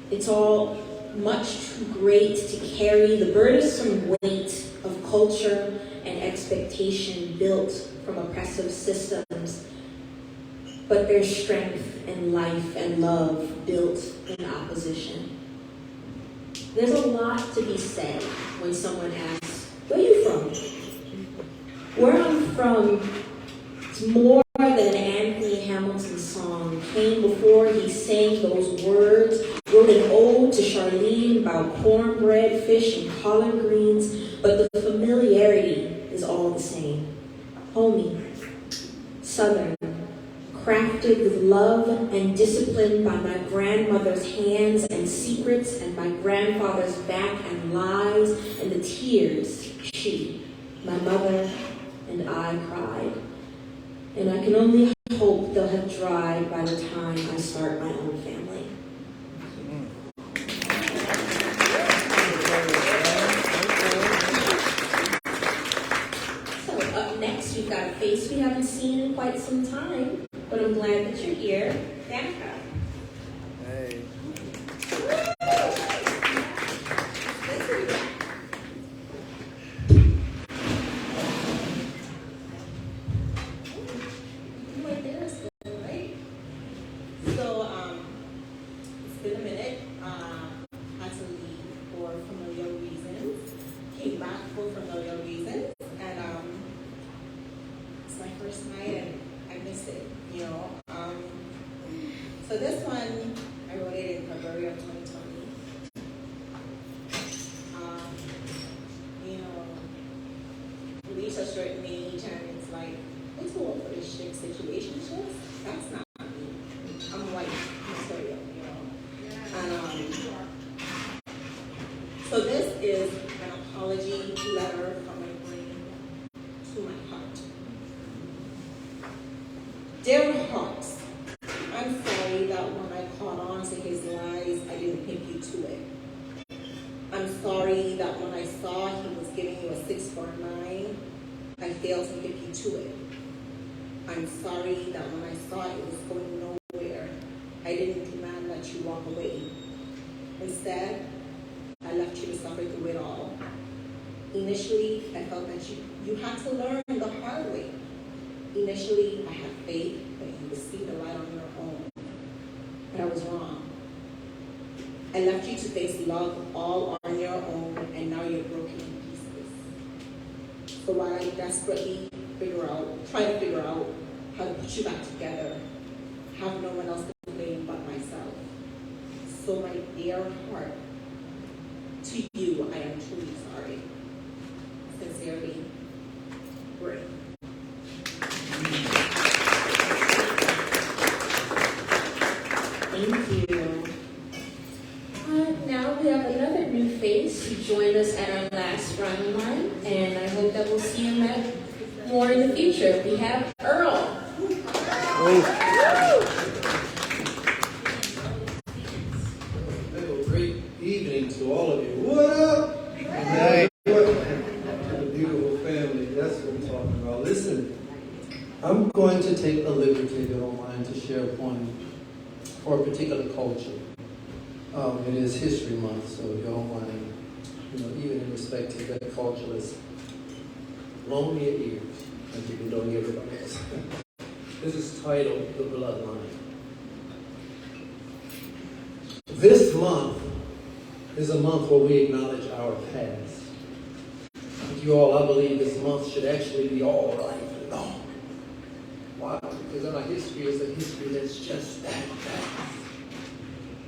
B: It's all much too great to carry the burdensome weight of culture and expectation built from oppressive systems. But there's strength and life and love built in opposition. There's a lot to be said when someone asks, where are you from? Where I'm from, it's more than an Anthony Hamilton song. Came before he sang those words, wrote an ode to Charlene about cornbread, fish, and collard greens, but the familiarity is all the same. Homey, Southern, crafted with love and discipline by my grandmother's hands and secrets and my grandfather's back and lies and the tears she, my mother, and I cried. And I can only hope they'll have dried by the time I start my own family. So up next, we've got a face we haven't seen in quite some time, but I'm glad that you're here. Danica.
C: Hey.
B: It's been a minute. Had to leave for familiar reasons. Came back for familiar reasons, and it's my first night, and I missed it. You know. So this one, I wrote it in February of 2020. You know, we reach a certain age, and it's like, it's too old for this shit situationships. That's not me. I'm white material, you know. And so this is an apology letter from my brain to my heart. Dear heart, I'm sorry that when I caught on to his lies, I didn't pimp you to it. I'm sorry that when I saw he was giving you a 649, I failed to pimp you to it. I'm sorry that when I saw it was going nowhere, I didn't demand that you walk away. Instead, I left you to suffer through it all. Initially, I felt that you had to learn the hard way. Initially, I had faith that you would see the light on your own. But I was wrong. I left you to face love all on your own, and now you're broken in pieces. So while I desperately try to figure out how to put you back together, have no one else to blame but myself. So my dear heart, to you, I am truly sorry. Sincerely, Ray. Thank you. Now we have another new face who joined us at our last run line, and I hope that we'll see him at more in the future. We have Earl.
L: Great evening to all of you. What up?
C: Hey.
L: A beautiful family. That's what I'm talking about. Listen, I'm going to take a liberty, if you don't mind, to share a point for a particular culture. It is History Month, so if you don't mind, even in respect to that culture, let's loan me your ears, like you've been doing everybody else. This is titled The Bloodline. This month is a month where we acknowledge our past. Like you all, I believe this month should actually be all life long. Why? Because our history is a history that's just that vast.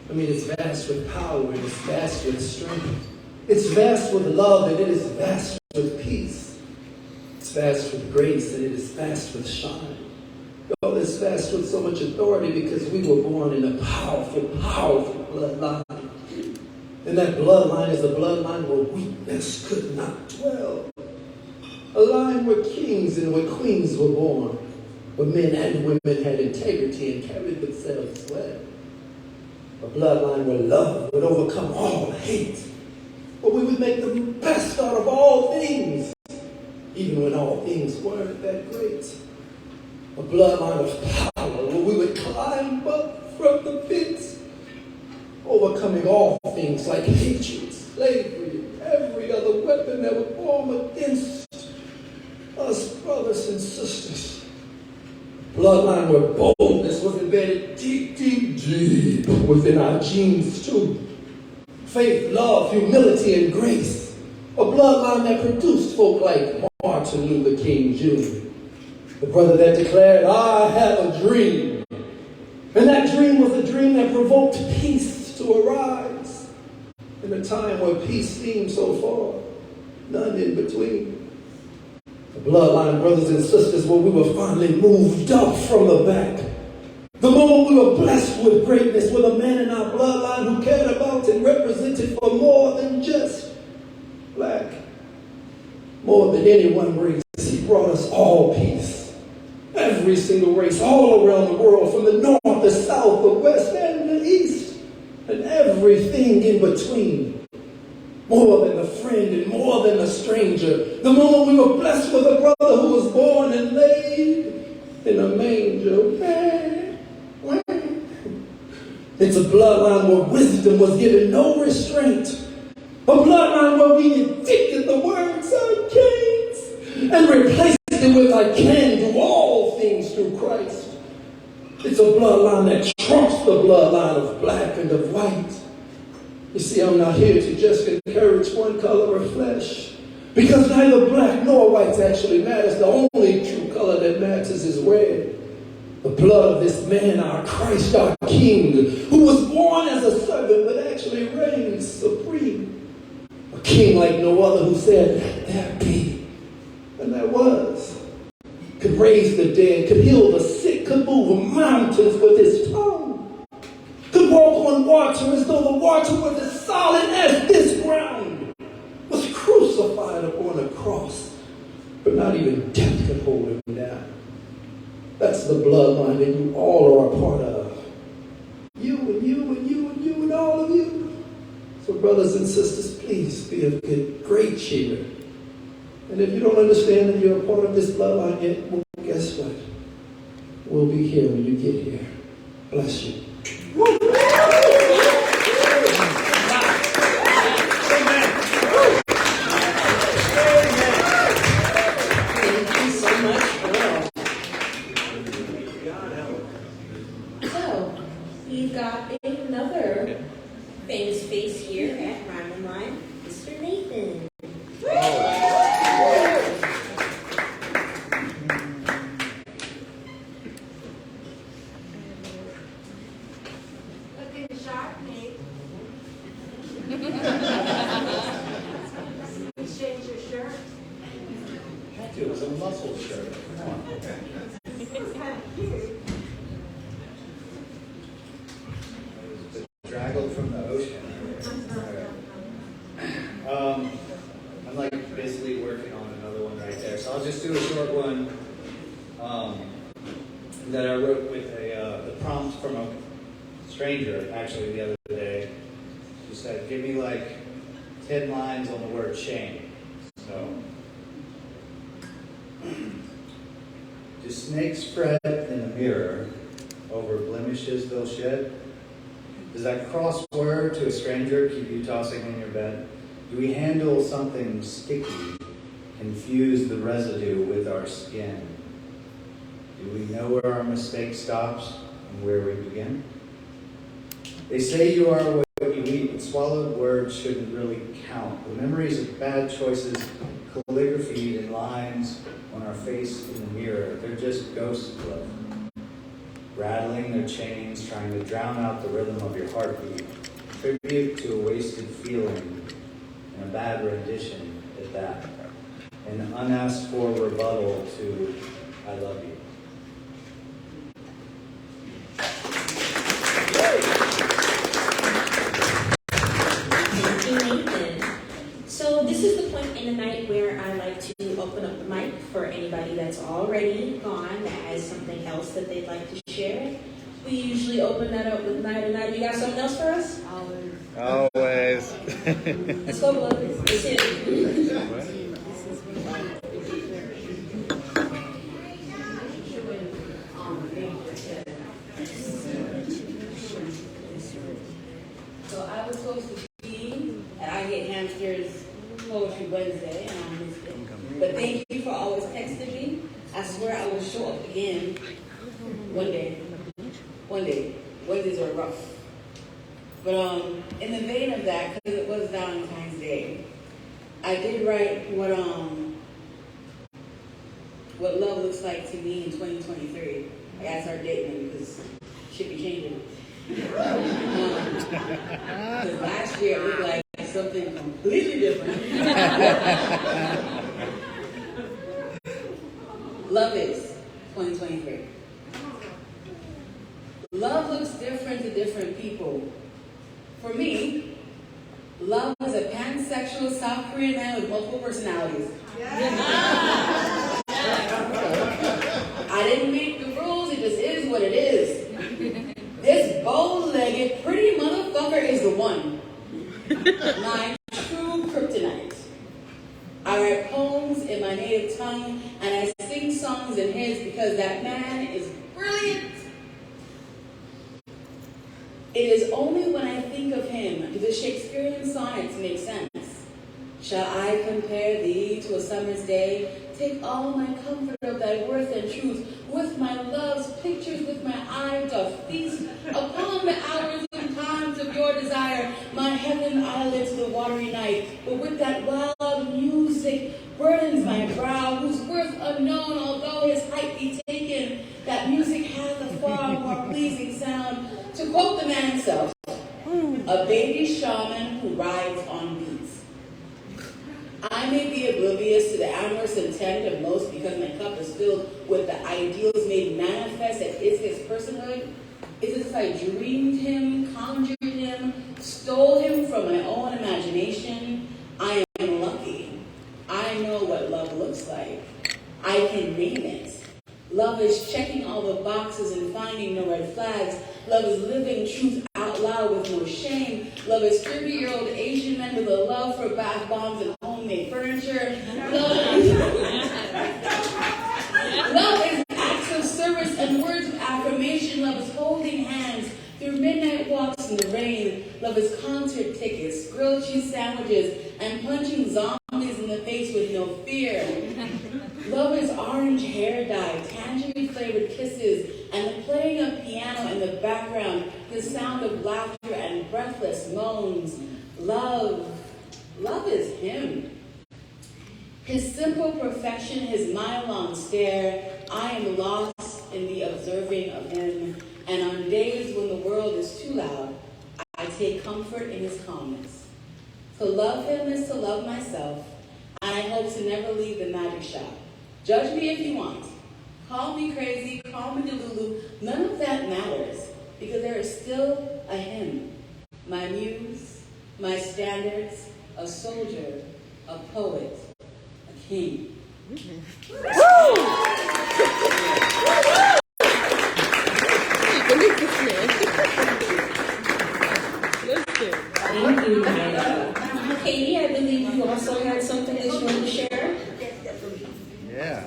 L: I mean, it's vast with power, and it's vast with strength. It's vast with love, and it is vast with peace. It's vast with grace, and it is vast with shine. Oh, it's vast with so much authority because we were born in a powerful, powerful bloodline. And that bloodline is a bloodline where weakness could not dwell. A line where kings and where queens were born, where men and women had integrity and carried themselves well. A bloodline where love would overcome all hate, where we would make the best out of all things, even when all things weren't that great. A bloodline of power where we would climb up from the pits, overcoming all things like hatred, slavery, and every other weapon that would form against us brothers and sisters. Bloodline where boldness wasn't embedded deep, deep, deep within our genes too. Faith, love, humility, and grace. A bloodline that produced folk like Martin Luther King Jr. The brother that declared, I have a dream. And that dream was a dream that provoked peace to arise. In a time where peace seemed so far, none in between. The bloodline brothers and sisters where we were finally moved up from the back. The moment we were blessed with greatness, with a man in our bloodline who cared about and represented for more than just black. More than any one race, he brought us all peace. Every single race, all around the world, from the north, the south, the west, and the east, and everything in between. More than a friend and more than a stranger. The moment we were blessed with a brother who was born and laid in a manger. It's a bloodline where wisdom was given no restraint. A bloodline where we addicted the words I can't and replaced it with I can do all things through Christ. It's a bloodline that trumps the bloodline of black and of white. You see, I'm not here to just encourage one color of flesh, because neither black nor white actually matters. The only true color that matters is red. The blood of this man, our Christ, our King, who was born as a servant but actually reigns supreme. A king like no other who said, let there be. And there was. Could raise the dead, could heal the sick, could move mountains with his tongue. Could walk on water as though the water was as solid as this ground. Was crucified upon a cross, but not even death could hold him down. That's the bloodline that you all are a part of. You and you and you and you and all of you. So brothers and sisters, please be of great cheer. And if you don't understand that you're a part of this bloodline yet, well, guess what? We'll be here when you get here. Bless you.
B: We've got another famous face here at Rhyme and Line, Mr. Nathan.
M: Looking sharp, Nate. Change your shirt.
A: It was a muscle shirt. Come on.
M: It's kind of cute.
N: Draggled from the ocean. I'm like busily working on another one right there, so I'll just do a short one that I wrote with the prompt from a stranger actually the other day. She said, "Give me like 10 lines on the word shame." So, do snakes fret in the mirror over blemishes they'll shed? Does that crossword to a stranger keep you tossing in your bed? Do we handle something sticky, confuse the residue with our skin? Do we know where our mistake stops and where we begin? They say you are what you eat, but swallowed words shouldn't really count. The memories of bad choices, calligraphy and lines on our face in the mirror, they're just ghost blood. Rattling their chains, trying to drown out the rhythm of your heartbeat. Tribute to a wasted feeling and a bad rendition at that. An unasked for rebuttal to I love you.
B: Thank you, Nathan. So this is the point in the night where I like to open up the mic for anybody that's already gone that has something else that they'd like to share. We usually open that up with Nyda. Nyda, you got something else for us?
A: Always.
B: Let's go, beloved. That's it.
I: So I was supposed to be at I Hate Hamsters Poetry Wednesday, and I missed it. But thank you for always texting me. I swear I will show up again one day. But in the vein of that, because it was Valentine's Day, I did write what love looks like to me in 2023. I gotta start dating because shit be changing. Because last year it looked like something completely different. Love is 2023. Love looks different to different people. For me, love is a pansexual South Korean man with multiple personalities. I didn't make the rules, it just is what it is. This bow-legged, pretty motherfucker is the one. My true kryptonite. I write poems in my native tongue, and I sing songs in his because that man is brilliant. It is only when I think of him do the Shakespearean sonnets make sense. Shall I compare thee to a summer's day? Take all my comfort of thy worth and truth. With my love's pictures, with my eye doth feast upon the hours and times of your desire. My heaven eyelids the watery night, but with that wild music burdens my brow, whose worth unknown, although his height be taken, that music hath a far more pleasing sound. To quote the man himself, a baby shaman who rides on beats. I may be oblivious to the amorous intent of most because my cup is filled with the ideals made manifest that is his personhood. It's as if I dreamed him, conjured him, stole him from my own imagination. I am lucky. I know what love looks like. I can name it. Love is checking all the boxes and finding no red flags. Love is living truth out loud with no shame. Love is 30-year-old Asian men with a love for bath bombs and homemade furniture. Love is acts of service and words of affirmation. Love is holding hands through midnight walks in the rain. Love is concert tickets, grilled cheese sandwiches, and punching zombies in the face with no fear. Love is orange hair dye, tangerine-flavored kisses, and the playing of piano in the background, the sound of laughter and breathless moans. Love is him. His simple perfection, his mile-long stare. I am lost in the observing of him, and on days when the world is too loud, I take comfort in his calmness. To love him is to love myself, and I hope to never leave the magic shop. Judge me if you want. Call me crazy, call me Delulu. None of that matters, because there is still a him. My muse, my standards, a soldier, a poet, a king.
B: Thank you, Nyda. Katie, I believe you also had something that you wanted to share.
N: Yeah.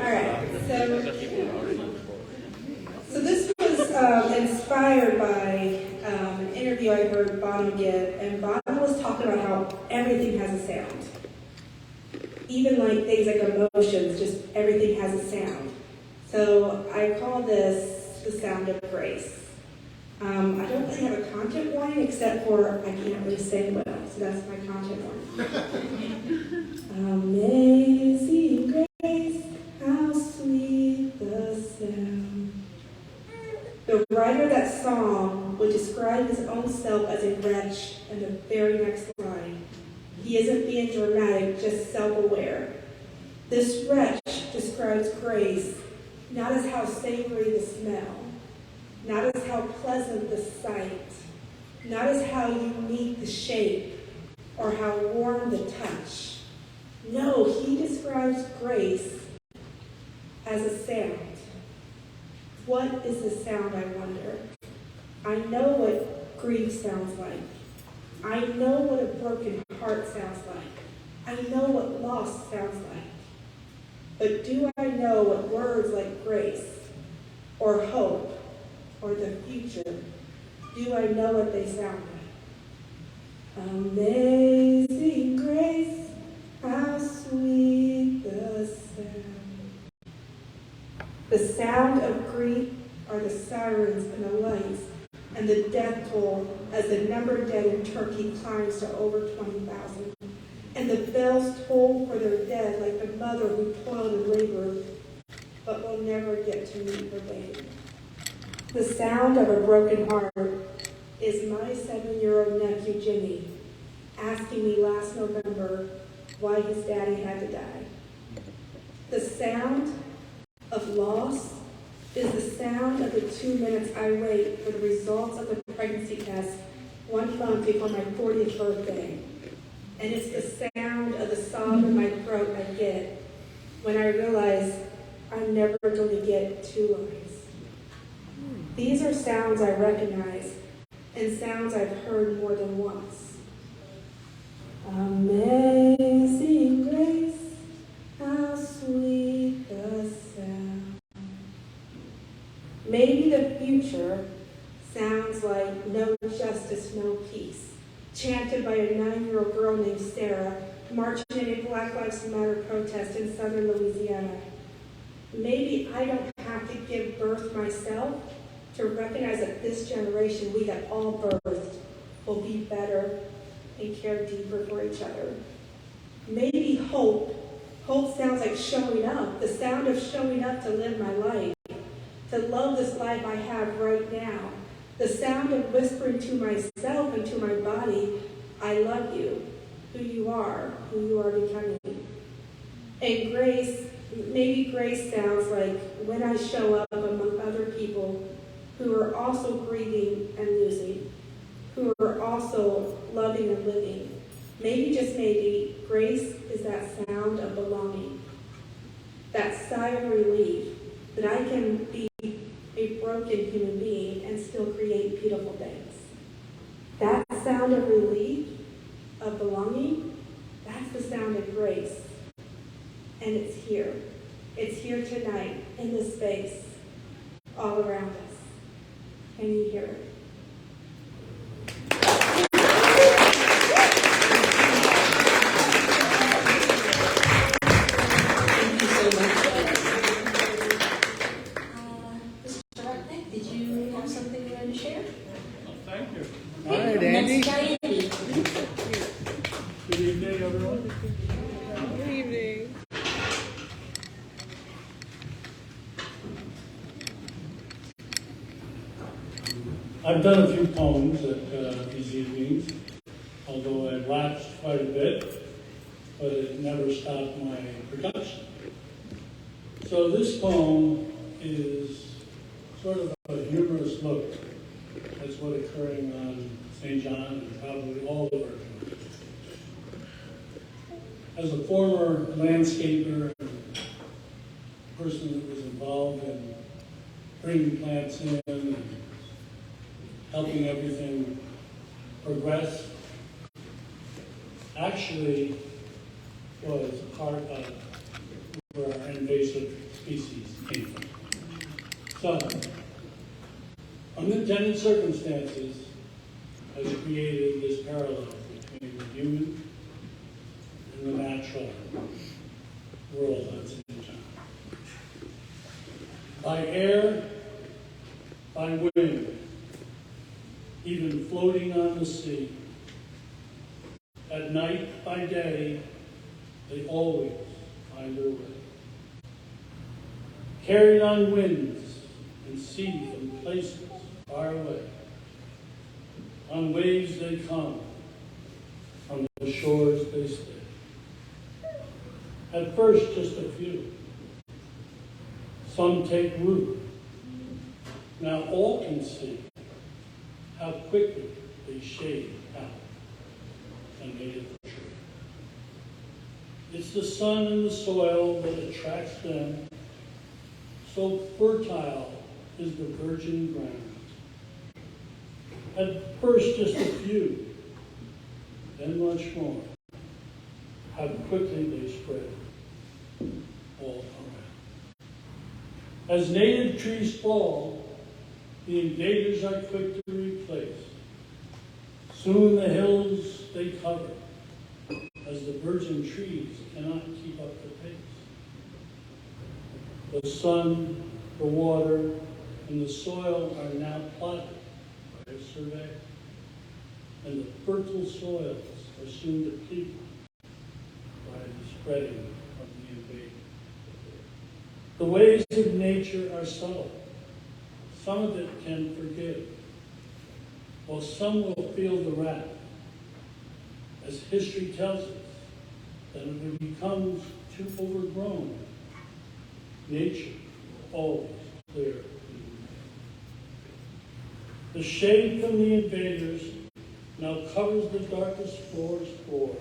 F: All right, so this was inspired by an interview I heard Bono give, and Bono was talking about how everything has a sound. Even like things like emotions, just everything has a sound. So I call this the sound of grace. I don't really have a content warning except for I can't really sing well, so that's my content warning. Amazing grace, how sweet the sound. The writer of that song would describe his own self as a wretch in the very next line. He isn't being dramatic, just self-aware. This wretch describes grace not as how savory the smell, not as how pleasant the sight, not as how unique the shape, or how warm the touch. No, he describes grace as a sound. What is the sound, I wonder? I know what grief sounds like. I know what a broken heart sounds like. I know what loss sounds like. But do I know what words like grace, or hope, or the future, do I know what they sound like? Amazing grace, how sweet the sound. The sound of grief are the sirens and the lights and the death toll as the number dead in Turkey climbs to over 20,000. And the bells toll for their dead like the mother who toiled and labored but will never get to meet her babe. The sound of a broken heart is my 7-year-old nephew Jimmy asking me last November why his daddy had to die. The sound of loss is the sound of the 2 minutes I wait for the results of the pregnancy test 1 month before my 40th birthday. And it's the sound of the sob in my throat I get when I realize I'm never going to get 2 lives. These are sounds I recognize and sounds I've heard more than once. Amazing grace, how sweet the sound. Maybe the future sounds like no justice, no peace, chanted by a 9-year-old girl named Sarah, marching in a Black Lives Matter protest in southern Louisiana. Maybe I don't have to give birth myself to recognize that this generation we have all birthed will be better and care deeper for each other. Maybe hope sounds like showing up, the sound of showing up to live my life, to love this life I have right now, the sound of whispering to myself and to my body, I love you, who you are becoming. And grace, maybe grace sounds like when I show up among other people who are also grieving and losing, who are also loving and living. Maybe, just maybe, grace is that sound of belonging, that sigh of relief that I can be a broken human being and still create beautiful things. That sound of relief, of belonging, that's the sound of grace. And it's here. It's here tonight, in this space, all around us. Can you hear it?
B: Thank you so much. Mr. Rutnik, did you have something you wanted to share?
E: Thank you.
C: All right, Andy.
B: Next guy, Andy.
E: Good evening, everyone.
G: Good evening.
E: I've done a few poems at these evenings, although I've lapsed quite a bit, but it never stopped my production. So this poem is sort of a humorous look at what's occurring on St. John and probably all of our counties. As a former landscaper and person that was involved in bringing plants in and helping everything progress, actually was part of where our invasive species came from. So, unintended circumstances has created this parallel between the human and the natural world on St. John. By air, by wind, even floating on the sea. At night, by day, they always find their way. Carried on winds and seas and places far away. On waves they come, on the shores they stay. At first, just a few. Some take root. Now all can see how quickly they shade out a native tree. It's the sun and the soil that attracts them. So fertile is the virgin ground. At first just a few, then much more. How quickly they spread all around. As native trees fall, the invaders are quick to replace. Soon the hills they cover, as the virgin trees cannot keep up the pace. The sun, the water,
O: and the soil are now plotted by a surveyor, and the fertile soils are soon depleted by the spreading of the invader. The ways of nature are subtle. Some of it can forgive, while some will feel the wrath. As history tells us, that if it becomes too overgrown, nature will always clear it. The shade from the invaders now covers the darkest forest floor,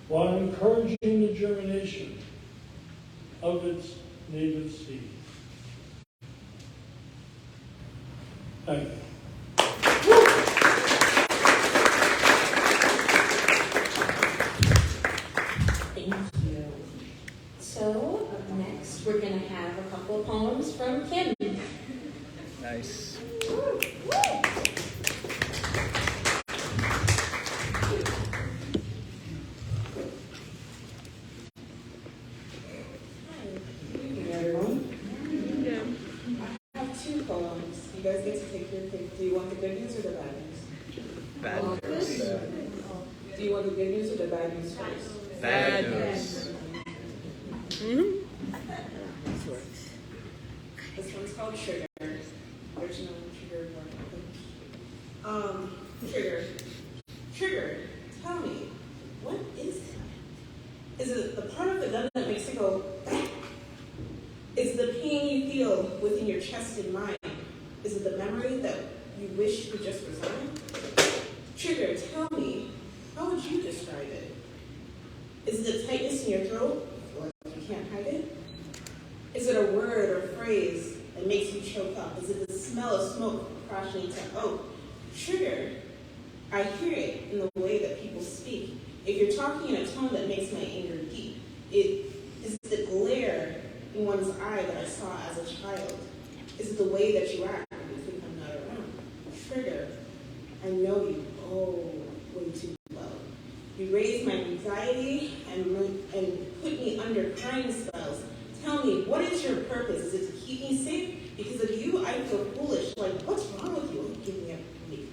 O: while encouraging the germination of its native seeds. Thank you.
B: Thank you. So, up next, we're going to have a couple of poems from Kim.
A: Nice.
F: I have two poems. You guys get to take your pick. Do you want the good news or the bad news?
A: Bad news.
F: Do you want the good news or the bad news first?
A: Bad news.
F: This one's called Trigger. There's no trigger word. Trigger. Trigger. Tell me, what is that? Is it the part of the gun that makes it go back? Is it the pain you feel within your chest and mind? Is it the memory that you wish you could just resign? Trigger, tell me, how would you describe it? Is it the tightness in your throat? Like you can't hide it? Is it a word or phrase that makes you choke up? Is it the smell of smoke crashing into oak? Trigger, I hear it in the way that people speak. If you're talking in a tone that makes my anger deep, it is the glare in one's eye that I saw as a child. Is it the way that you act when you think I'm not around? Trigger, I know you, way too well. You raise my anxiety and put me under crying spells. Tell me, what is your purpose? Is it to keep me safe? Because of you, I feel foolish. Like, what's wrong with you? Give me a relief.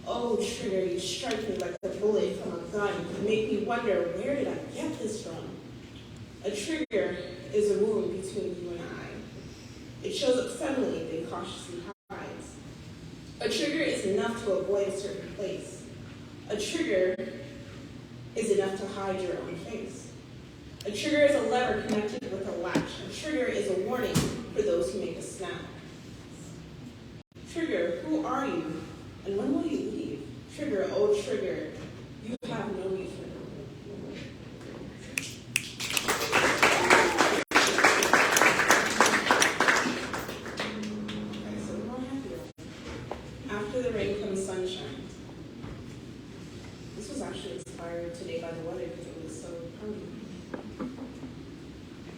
F: Oh, Trigger, you strike me like a bullet from a gun. You make me wonder, where did I get this from? A trigger is a wound between you and I. It shows up suddenly, then cautiously hides. A trigger is enough to avoid a certain place. A trigger is enough to hide your own face. A trigger is a lever connected with a latch. A trigger is a warning for those who make a snap. Trigger, who are you? And when will you leave? Trigger, oh Trigger, you have no use for me. Okay, so we're all happier. After the rain comes sunshine. This was actually inspired today by the weather because it was so sunny.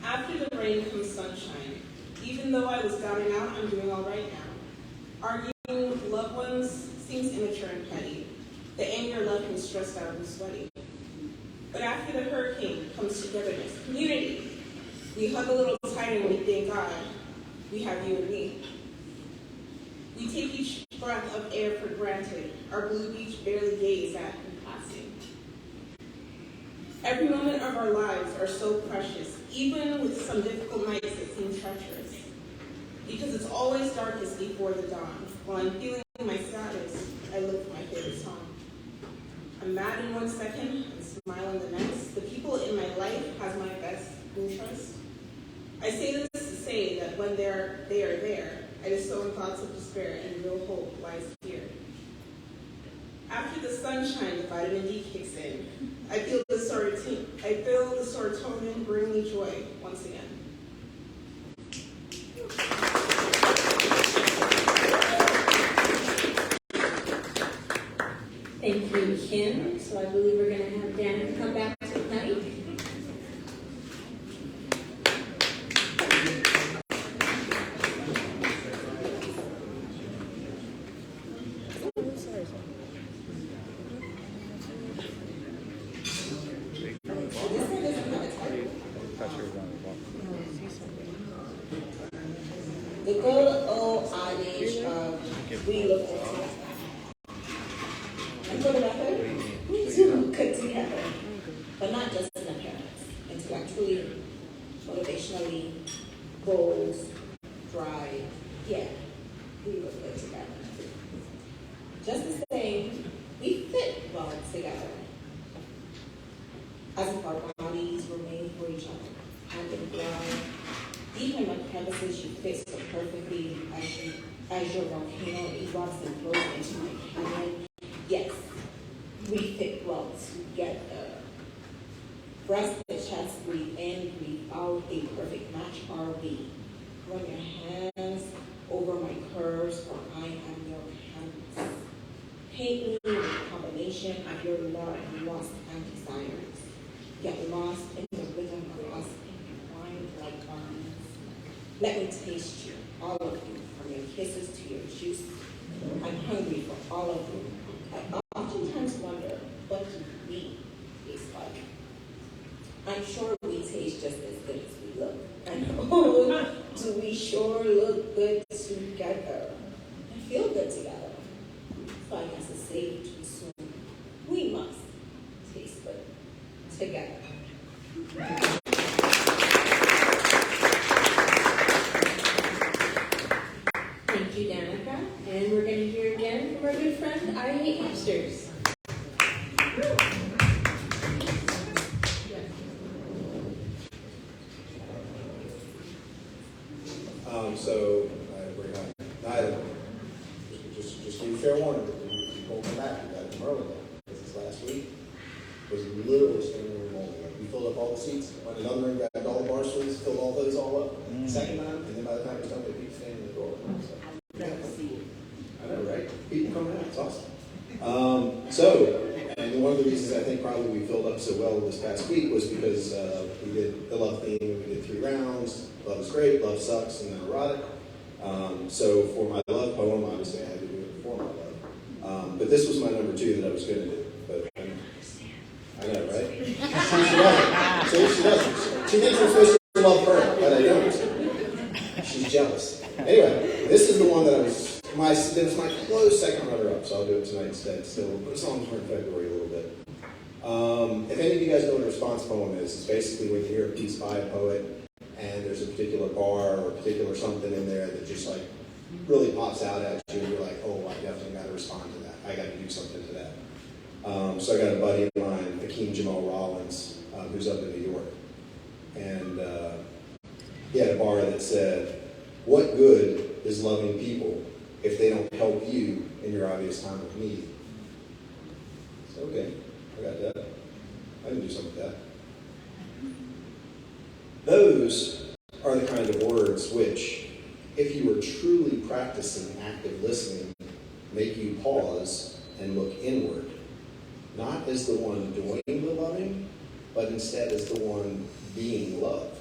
F: After the rain comes sunshine. Even though I was doubting out, I'm doing all right now. Arguing with loved ones seems immature and petty. The anger left me stressed out and sweaty. But after the hurricane comes togetherness, community. We hug a little tighter and we thank God we have you and me. We take each breath of air for granted. Our blue beach barely gaze at in passing. Every moment of our lives are so precious, even with some difficult nights that seem treacherous. Because it's always darkest before the dawn. While I'm feeling my saddest, I look for my favorite song. I'm mad in 1 second and smile in the next. The people in my life has my best interest. I say this to say that when they are there, I just sow in thoughts of despair and real hope lies here. After the sunshine, the vitamin D kicks in. I feel the serotonin bring me joy once again.
B: Thank you, Kim. So I believe we're going to have Danica come back tonight.
F: The
B: good old adage of we look good together. And for the record, we do look good together. But not just in appearance. Intellectually, motivationally, goals, drive. Yeah, we look good together. Just the same, we fit well together. As if our bodies were made for each other, hand in glove. Deep in the crevices, you fit so perfectly as your volcano erupts and flows into my canyon. Yes, we fit well together. Breast to chest, breathe in, breathe out, a perfect match are we. Run your hands over my curves, for I am your canvas. Paint me with a combination of your love, lust, and desires. Get lost in the rhythm of us entwined like vines. Let me taste you, all of you, from your kisses to your juice. I'm hungry for all of you. I oftentimes wonder, what do we taste like? I'm sure we taste just as good as we look. And oh, do we sure look good together? And feel good together. So I guess it's safe to assume we must taste good together. Thank you, Danica. And we're going to hear again from our good friend, I Hate Hamsters.
J: So, we're going to, Nyda, just give you fair warning, you won't come back, you got to come early now. This is last week. It was literally standing room only. Like, we filled up all the seats, went in another room, grabbed all the bar stools, filled all those all up. Second time, and then by the time it was done, they keep standing in the door. So, I know, right? People coming out, it's awesome. And one of the reasons I think probably we filled up so well this past week was because we did the love theme, we did 3 rounds. Love is great, love sucks, and then erotic. So for my love poem, obviously I had to do it before my love. But this was my number 2 that I was going to do. But I know, right? She doesn't. See, she doesn't. She thinks I'm supposed to love her, but I don't. She's jealous. Anyway, this is the one that it was my close second runner-up, so I'll do it tonight instead. Still, but as long as we're in February a little bit. If any of you guys know what a response poem is, it's basically when you hear a piece by a poet, and there's a particular bar or a particular something in there that just like really pops out at you, and you're like, oh, I definitely got to respond to that. I got to do something to that. So I got a buddy of mine, Hakeem Jamal Rollins, who's up in New York. And he had a bar that said, what good is loving people if they don't help you in your obvious time of need? So, okay, I got that. I can do something with that. Those are the kind of words which, if you were truly practicing active listening, make you pause and look inward, not as the one doing the loving, but instead as the one being loved.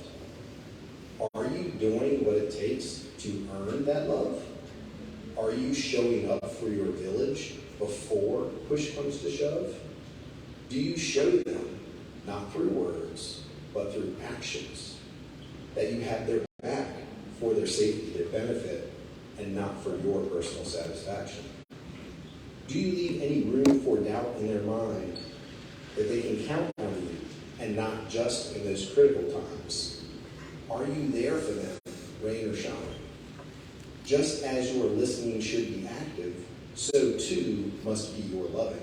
J: Are you doing what it takes to earn that love? Are you showing up for your village before push comes to shove? Do you show them, not through words, but through actions, that you have their back for their safety, their benefit, and not for your personal satisfaction? Do you leave any room for doubt in their mind that they can count on you, and not just in those critical times? Are you there for them, rain or shine? Just as your listening should be active, so too must be your loving.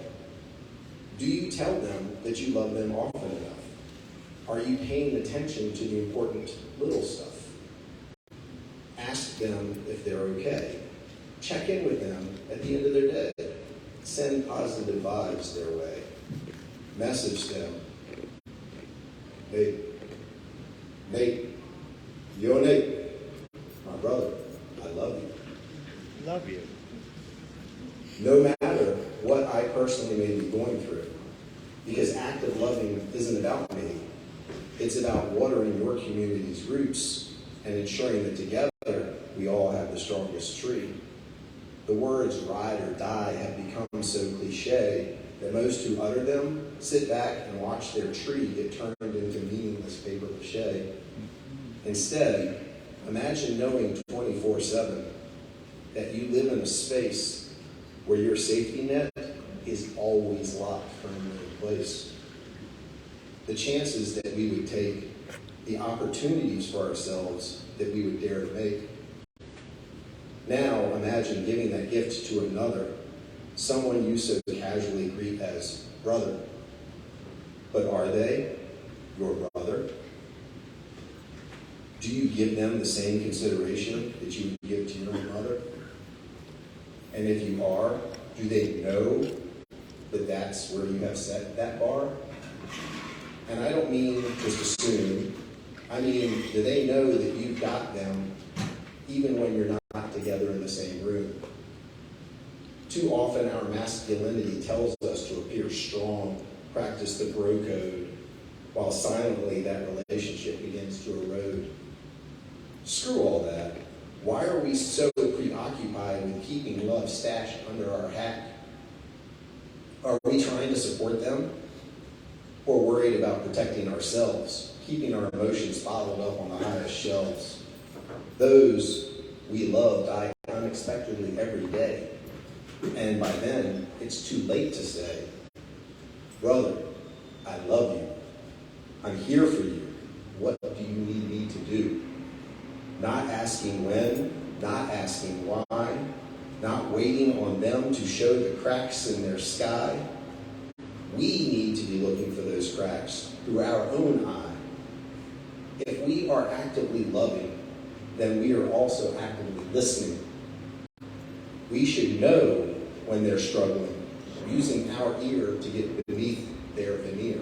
J: Do you tell them that you love them often enough? Are you paying attention to the important little stuff? Ask them if they're okay. Check in with them at the end of their day. Send positive vibes their way. Message them. Nate, yo Nate, my brother, I love you.
A: Love you.
J: No matter what I personally may be going through, because active loving isn't about me. It's about watering your community's roots and ensuring that together we all have the strongest tree. The words ride or die have become so cliche that most who utter them sit back and watch their tree get turned into meaningless paper mache. Instead, Imagine knowing 24/7 that you live in a space where your safety net is always locked firmly in place. The chances that we would take, the opportunities for ourselves that we would dare to make. Now imagine giving that gift to another, someone you so casually greet as brother. But are they your brother? Do you give them the same consideration that you would give to your own mother? And if you are, do they know that that's where you have set that bar? And I don't mean just assume. I mean, do they know that you've got them even when you're not together in the same room? Too often our masculinity tells us to appear strong, practice the bro code, while silently that relationship begins to erode. Screw all that. Why are we so preoccupied with keeping love stashed under our hat? Are we trying to support them? Or worried about protecting ourselves, keeping our emotions bottled up on the highest shelves? Those we love die unexpectedly every day. And by then, it's too late to say, brother, I love you. I'm here for you. What do you need me to do? Not asking when, not asking why, not waiting on them to show the cracks in their sky. We need to be looking for those cracks through our own eye. If we are actively loving, then we are also actively listening. We should know when they're struggling, using our ear to get beneath their veneer.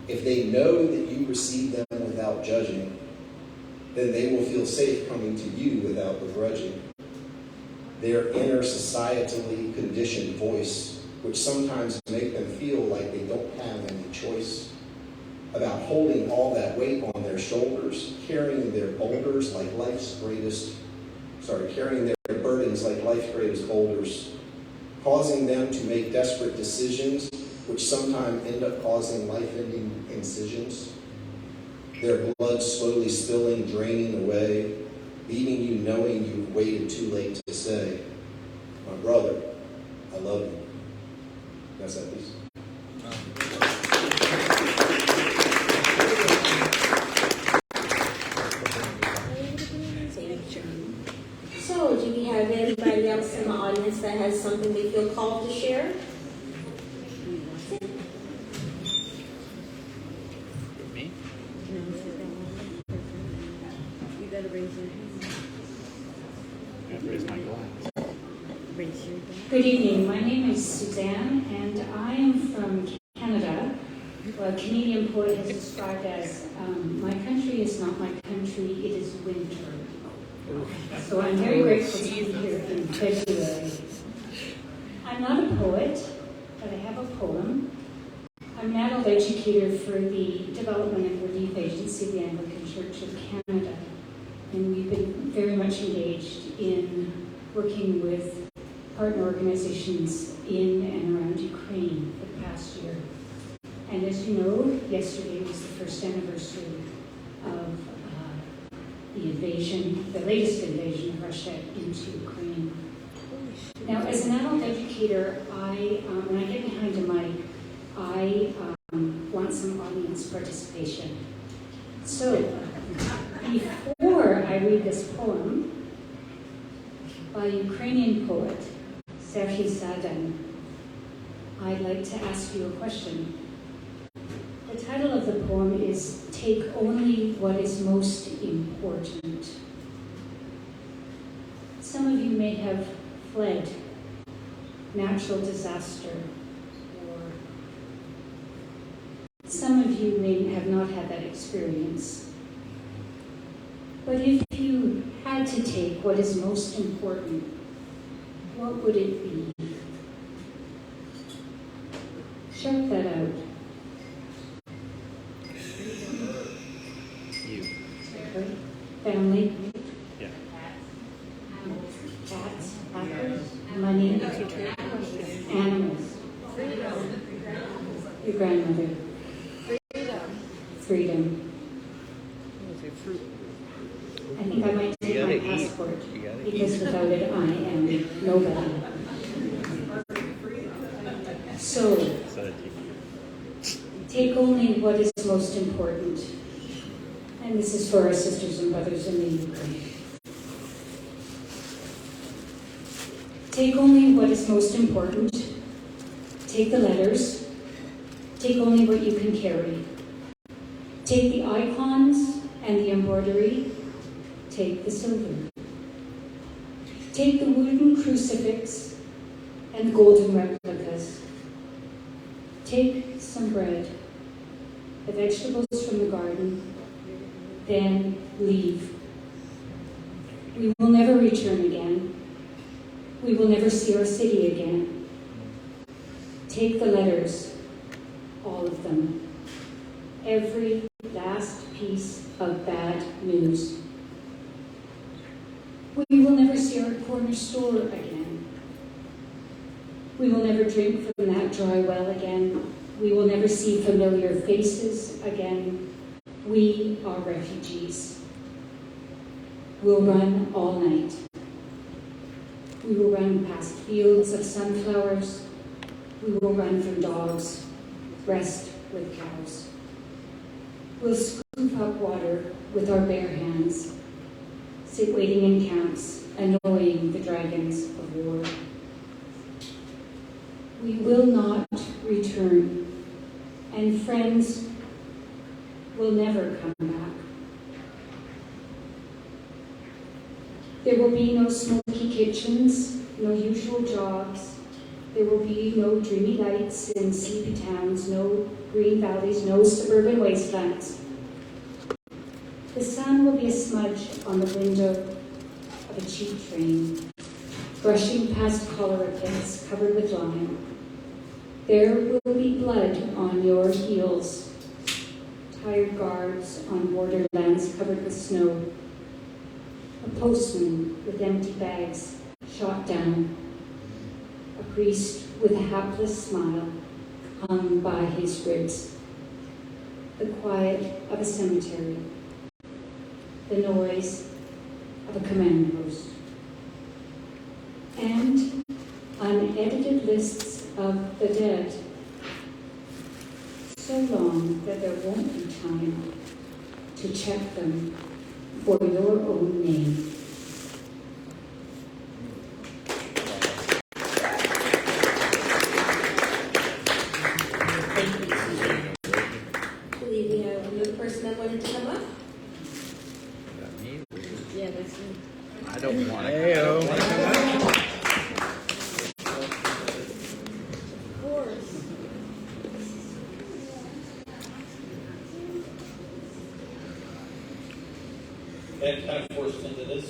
J: If they know that you receive them without judging, then they will feel safe coming to you without begrudging. Their inner societally conditioned voice, which sometimes make them feel like they don't have any choice, about holding all that weight on their shoulders, carrying their boulders like carrying their burdens like life's greatest boulders, causing them to make desperate decisions, which sometimes end up causing life-ending incisions. Their blood slowly spilling, draining away, leaving you knowing you've waited too late to say, my brother, I love you. That's that piece.
B: So, do we have anybody else in the audience that has something they feel called to share?
A: Me?
G: You gotta raise your hand.
A: I have to raise my glass.
G: Raise your hand.
P: Good evening. My name is Suzanne, and I am from Canada. Well, a Canadian poet has described as, my country is not my country, it is winter. So I'm very grateful to be here in February. I'm not a poet, but I have a poem. I'm an adult educator for the Development and Relief Agency of the Anglican Church of Canada. And we've been very much engaged in working with partner organizations in and around Ukraine for the past year. And as you know, yesterday was the first anniversary of the latest invasion of Russia into Ukraine. Now, as an adult educator, when I get behind a mic, I want some audience participation. So, before I read this poem by a Ukrainian poet, Serhiy Sadan, I'd like to ask you a question. The title of the poem is Take Only What Is Most Important. Some of you may have fled natural disaster, or some of you may have not had that experience. But if you had to take what is most important, what would it be? Shout that out.
A: You.
P: Okay. Family.
A: Yeah.
P: Cats. Apples. Money. Animals. Your grandmother. Freedom.
G: Fruit.
P: passport, because without it, I am nobody. So, take only what is most important. And this is for our sisters and brothers in the Ukraine. Take only what is most important. Take the letters. Take only what you can carry. Take the icons and the embroidery. Take the silver. Take the wooden crucifix and golden replicas. Take some bread, the vegetables from the garden, then leave. We will never return again. We will never see our city again. Take the letters, all of them. Every last piece of bad news. We will never see our corner store again. We will never drink from that dry well again. We will never see familiar faces again. We are refugees. We'll run all night. We will run past fields of sunflowers. We will run from dogs, rest with cows. We'll scoop up water with our bare hands, sit waiting in camps, annoying the dragons of war. We will not return, and friends will never come back. There will be no smoky kitchens, no usual jobs. There will be no dreamy lights in sleepy towns, no green valleys, no suburban wastelands. The sun will be a smudge on the window of a cheap train, brushing past cholera pits covered with lime. There will be blood on your heels, tired guards on borderlands covered with snow, a postman with empty bags shot down, a priest with a hapless smile hung by his ribs, the quiet of a cemetery, the noise of a command post, and unedited lists of the dead, so long that there won't be time to check them for your own name.
B: I believe we have a new person that wanted to come up.
H: Yeah, that's me.
A: I don't want to.
B: Of course.
Q: And kind of forced into this.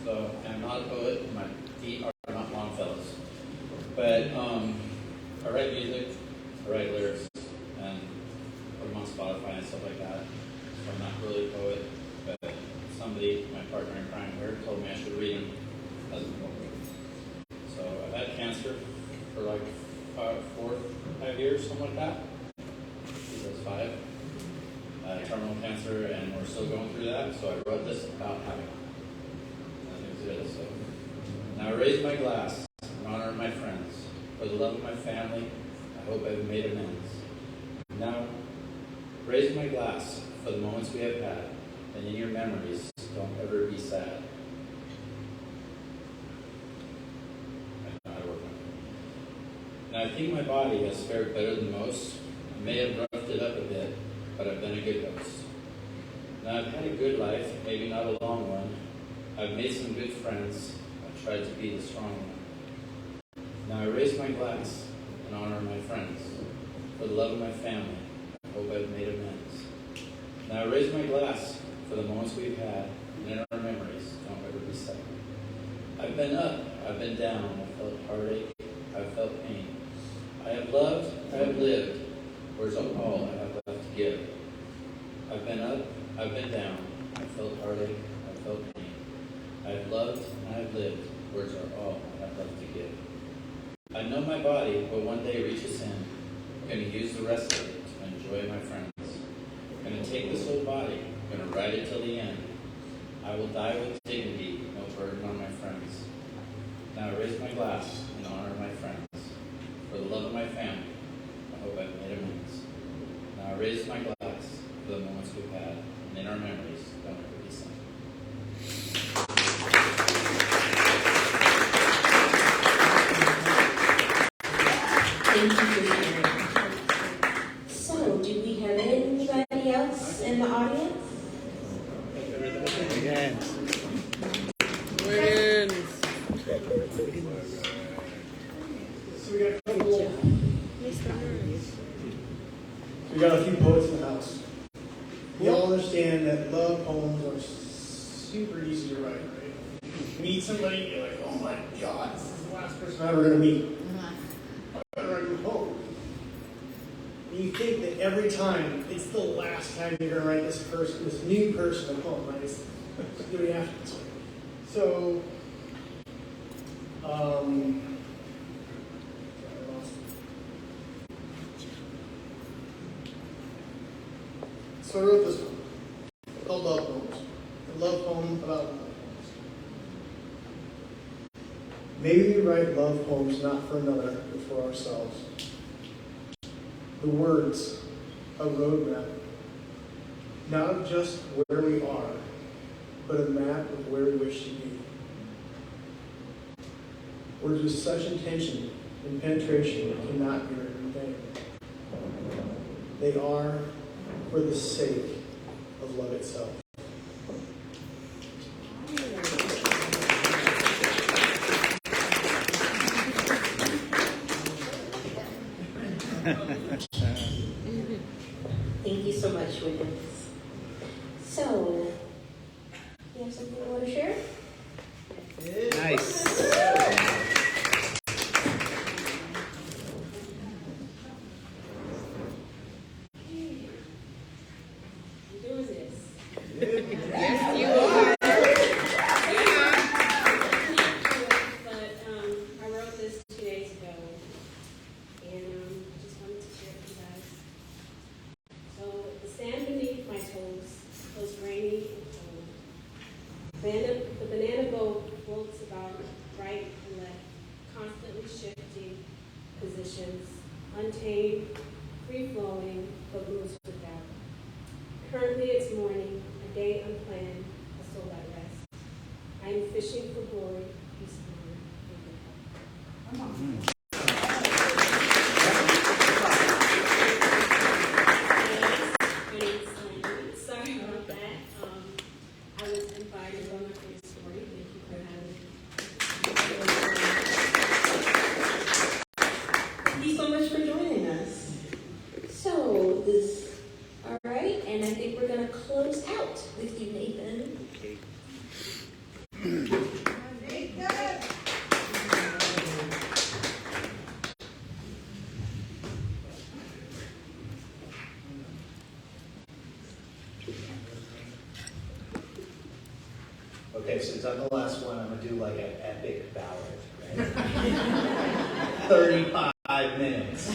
Q: So I'm not a poet, and my feet are not Longfellow's. But I write music, I write lyrics, and put them on Spotify and stuff like that. So I'm not really a poet, but somebody, my partner in crime here, told me I should read him as a poet. So I've had cancer for like 5 years, something like that. He says 5. Terminal cancer, and we're still going through that, so I wrote this about having it. I think it's good. So now I raise my glass in honor of my friends. For the love of my family, I hope I've made amends. Now, raise my glass for the moments we have had, and in your memories, don't ever be sad. I know how to work on it. Now, I think my body has fared better than most. I may have roughed it up a bit, but I've been a good host. Now, I've had a good life, maybe not a long one. I've made some good friends. I've tried to be the strong one. Now, I raise my glass in honor of my friends. For the love of my family, I hope I've made amends. Now, I raise my glass for the moments we've had, and in our memories, don't ever be sad. I've been up, I've been down, I've felt heartache, I've felt pain. I have loved, I have lived. Where's all I have left to give? I've been up, I've been down, I've felt heartache, I've felt pain. I have loved and I have lived. Words are all I have left to give. I know my body will one day reach its end. I'm going to use the rest of it to enjoy my friends. I'm going to take this whole body, I'm going to ride it till the end. I will die with dignity, no burden on my friends. Now I raise my glass in honor of my friends. For the love of my family, I hope I've made amends. Now I raise my glass for the moments we've had, and in our memories, don't ever be sad.
B: Thank you for sharing. So, do we have anybody else in the audience?
C: Wiggins.
K: So we got a few poets in the house. We all understand that love poems are super easy to write, right? You meet somebody, you're like, oh my God, this is the last person I'm ever going to meet. I'm going to write a poem. And you think that every time, it's the last time you're going to write this new person a poem, right? It's going to be after this one. So, So I wrote this one called Love Poems. A love poem about love. Maybe we write love poems not for another, but for ourselves. The words, a roadmap, not of just where we are, but a map of where we wish to be. Words with such intention and penetration cannot be written in vain. They are for the sake of love itself.
B: Thank you so much, Wiggins. So, you have something you want to share?
C: Nice.
R: Yes, you are. But I wrote this 2 days ago, and just wanted to share with you guys. So the sand beneath my toes was rainy and cold. The banana boat floats about right and left, constantly shifting positions, untamed, free-flowing, but moves with doubt. Currently it's morning, a day unplanned, a soul at rest. I am fishing for glory, peace, and honor. Come on. Sorry about that. I was invited on my friend's story. Thank you for having me.
B: Thank you so much for joining us. So, all right, and I think we're going to close out with you, Nathan.
N: Okay, since I'm the last one, I'm going to do like an epic ballad, right? 35 minutes.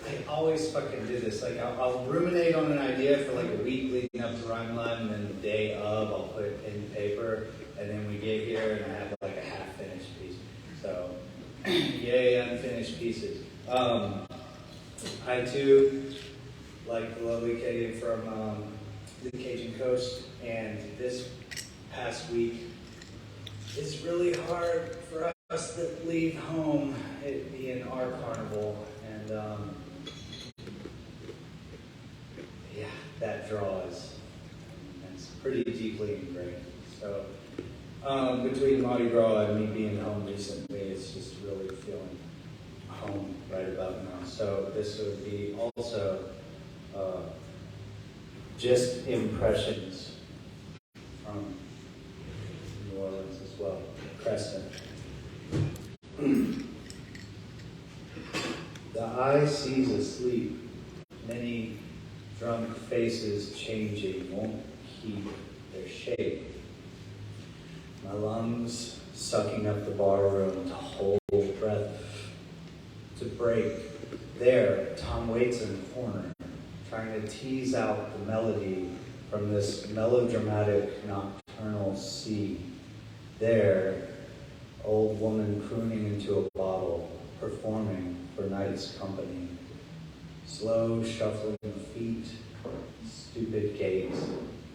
N: I always fucking do this. Like, I'll ruminate on an idea for like a week leading up to Rhyme Line, and then the day of, I'll put it in paper, and then we get here, and I have like a half-finished piece. So, yay, unfinished pieces. I too, like the lovely Katie from the Cajun Coast, and this past week, it's really hard for us that leave home, it being our carnival, and yeah, that draws, and it's pretty deeply ingrained. So between Mardi Gras and me being home recently, it's just really feeling home right about now. So this would be also just impressions from New Orleans as well, Crescent. The eye sees asleep, many drunk faces changing, won't keep their shape. My lungs sucking up the barroom to hold breath, to break. There, Tom waits in the corner, trying to tease out the melody from this melodramatic nocturnal sea. There, old woman crooning into a bottle, performing for night's company. Slow shuffling feet, stupid gait,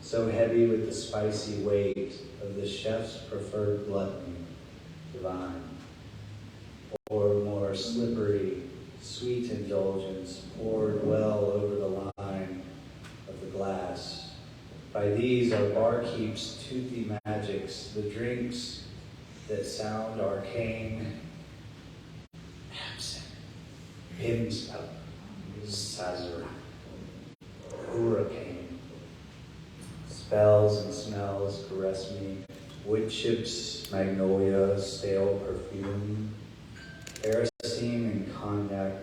N: so heavy with the spicy weight of the chef's preferred gluttony, divine. Or more slippery, sweet indulgence poured well over the line of the glass. By these our barkeep's toothy magics, the drinks that sound arcane, absent, hymns of Sazerac, hurricane. Spells and smells caress me, wood chips, magnolia, stale perfume, kerosene and cognac,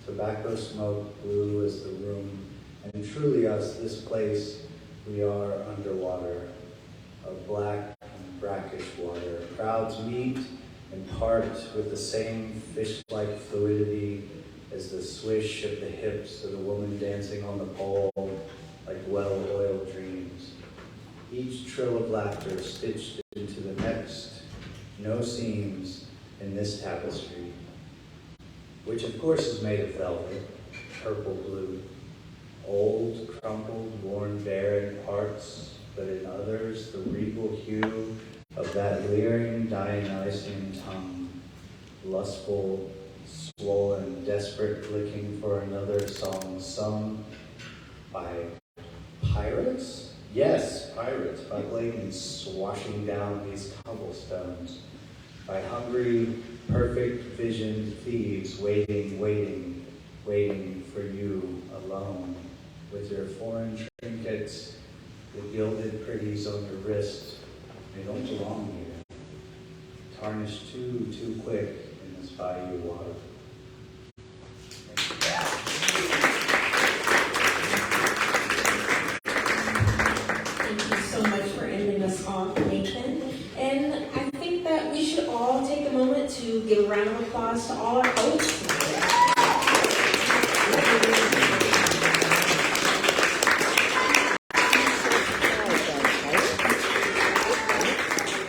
N: tobacco smoke blue as the room, and truly us, this place, we are underwater, of black and brackish water. Crowds meet and part with the same fish-like fluidity as the swish of the hips of the woman dancing on the pole like well-oiled dreams. Each trill of laughter stitched into the next, no seams in this tapestry, which of course is made of velvet, purple blue, old, crumpled, worn bare in parts, but in others the regal hue of that leering Dionysian tongue, lustful, swollen, desperate, looking for another song sung by pirates? Yes, pirates, buckling and swashing down these cobblestones, by hungry, perfect visioned thieves waiting for you alone, with your foreign trinkets, the gilded pretties on your wrist. They don't belong here. Tarnished too quick in this bayou water.
B: Thank you so much for ending us off, Nathan. And I think that we should all take a moment to give a round of applause to all our poets.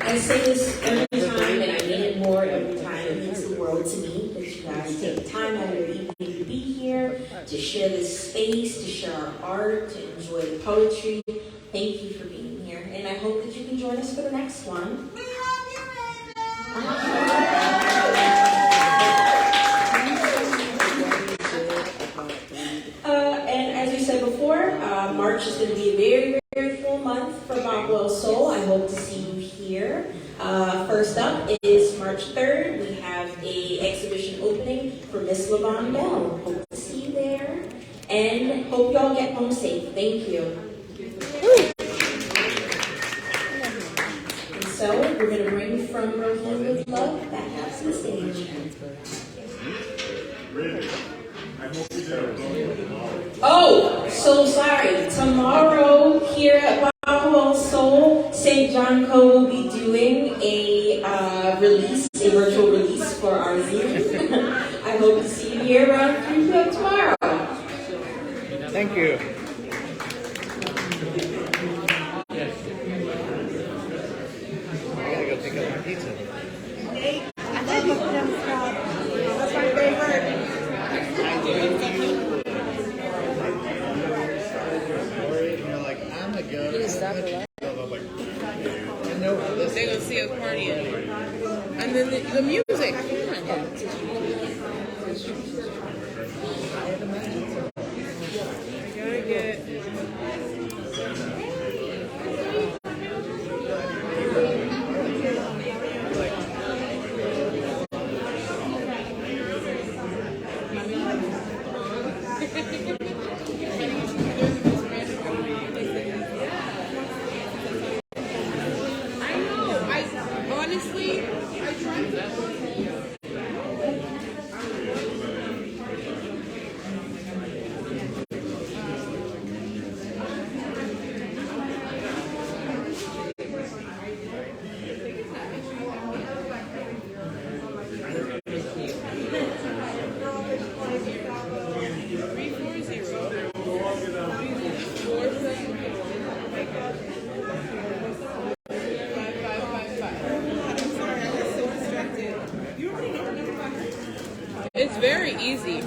B: I say this every time, and I mean it more every time. It means the world to me that you guys take time out of your evening to be here, to share this space, to share our art, to enjoy the poetry. Thank you for being here, and I hope that you can join us for the next one. And as we said before, March is going to be a very, very full month for Bajo el Sol. I hope to see you here. First up is March 3rd. We have an exhibition opening for Miss LaVon Bell. Hope to see you there. And hope y'all get home safe. Thank you. And so we're going to bring From Broheem with Love back out to the stage. Oh, so sorry. Tomorrow here at Bajo el Sol, St. John Co. will be doing a virtual release for our zine. I hope to see you here around 3 p.m. tomorrow.
C: Thank you. I gotta go pick up my pizza.
M: That's my favorite.
C: I'm a go.
G: They're gonna see us partying. And then the music. Gotta get. I know. Honestly, I tried that.
M: very easy.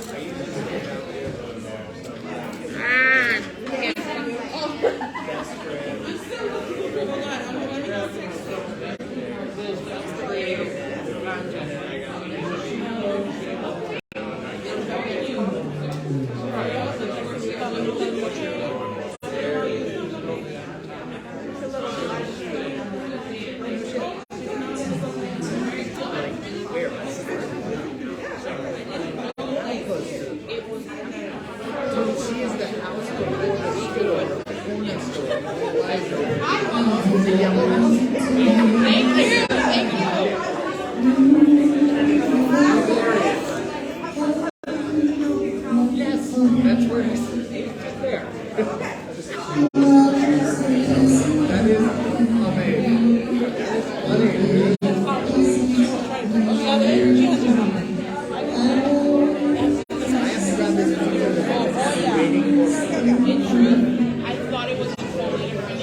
M: I thought it was a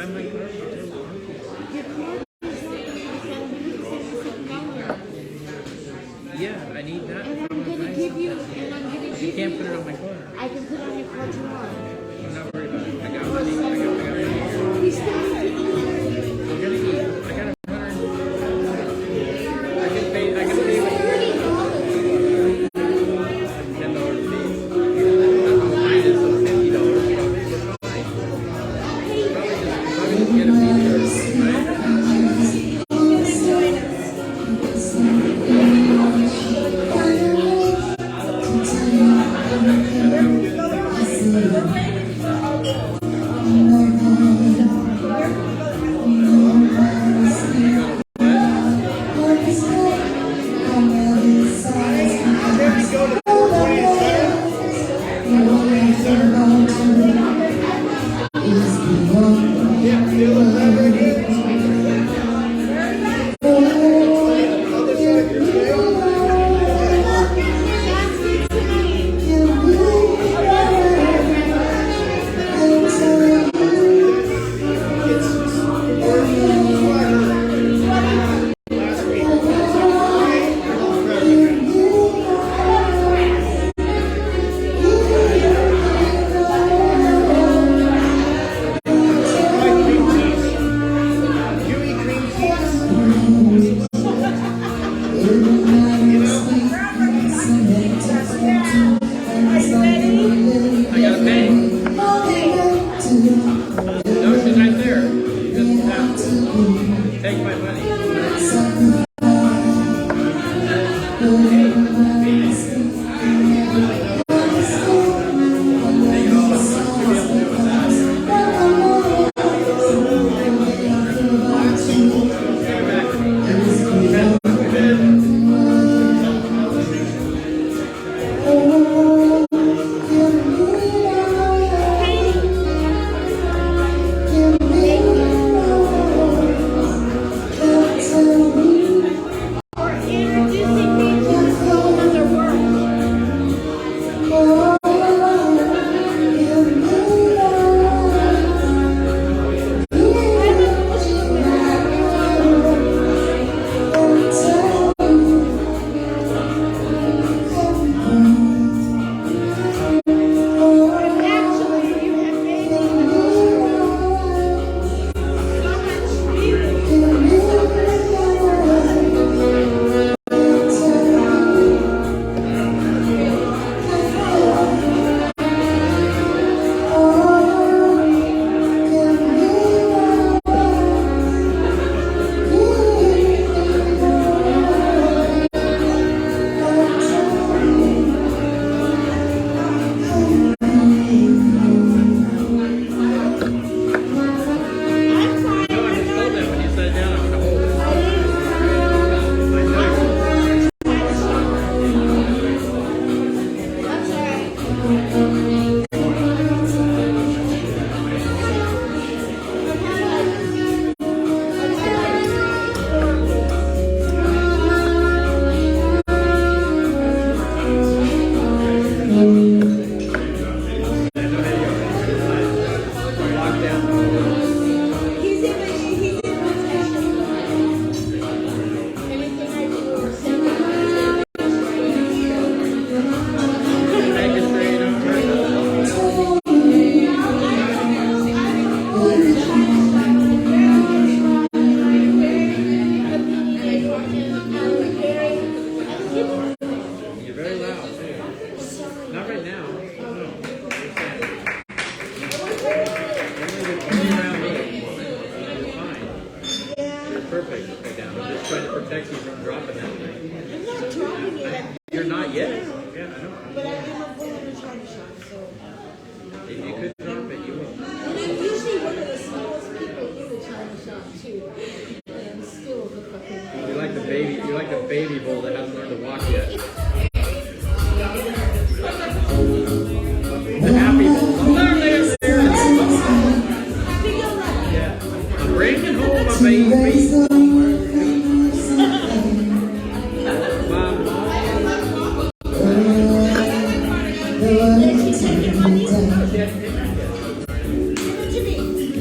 A: buy my car. Yeah, I need that.
S: And I'm gonna give you.
A: You can't put it on my car.
S: I can put it on your car tomorrow.
A: I'm not worried about it. I got money. I got money.
S: He's starting to eat.
A: We're gonna eat. I got a $100. I can pay with $10 fees. Mine is $50. Probably just get a feature, right?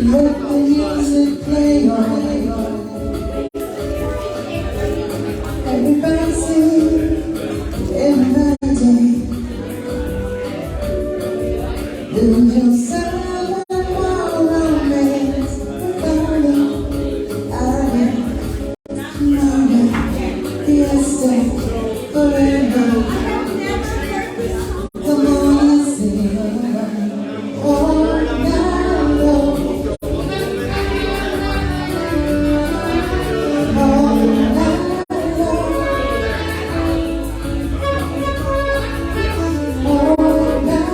T: Let the music play on. Everybody sing, everybody dance. Lose yourself in wild romance. Fiesta, forever. Come on and sing all night long. All night long. All night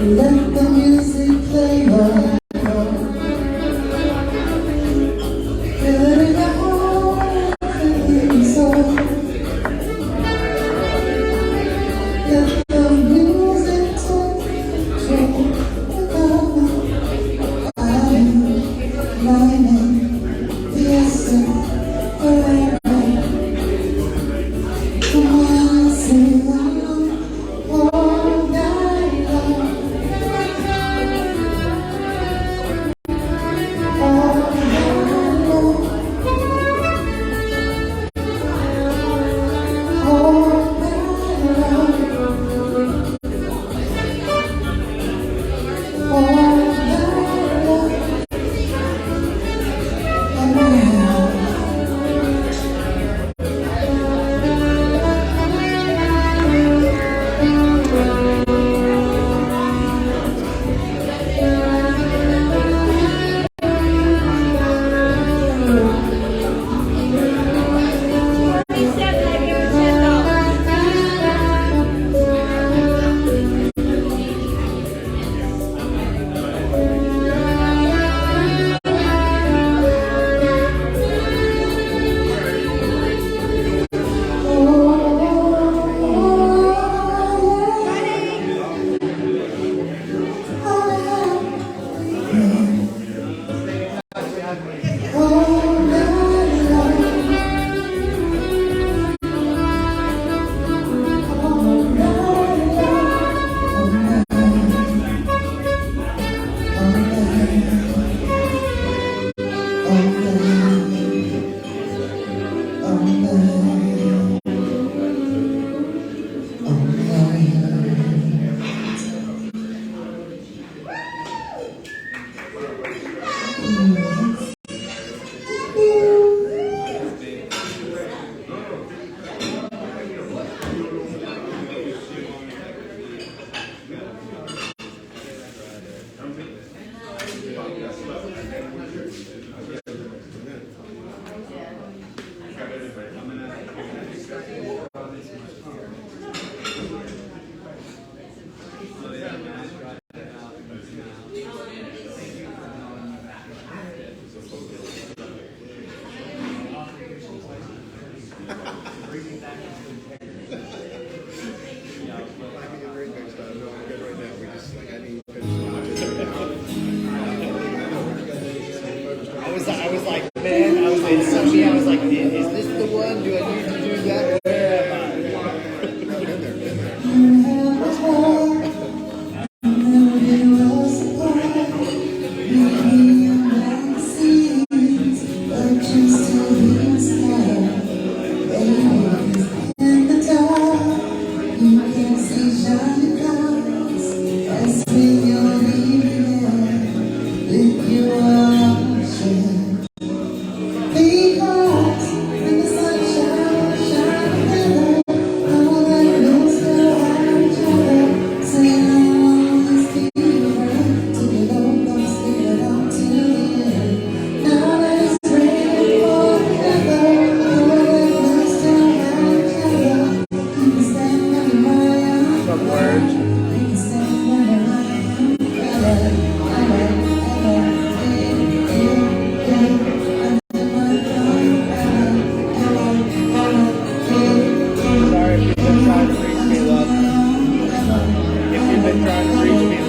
T: let the music play on. Feel it in your heart and soul. Let the music take control. I'm my name, Fiesta, forever. Come on, sing along all night long.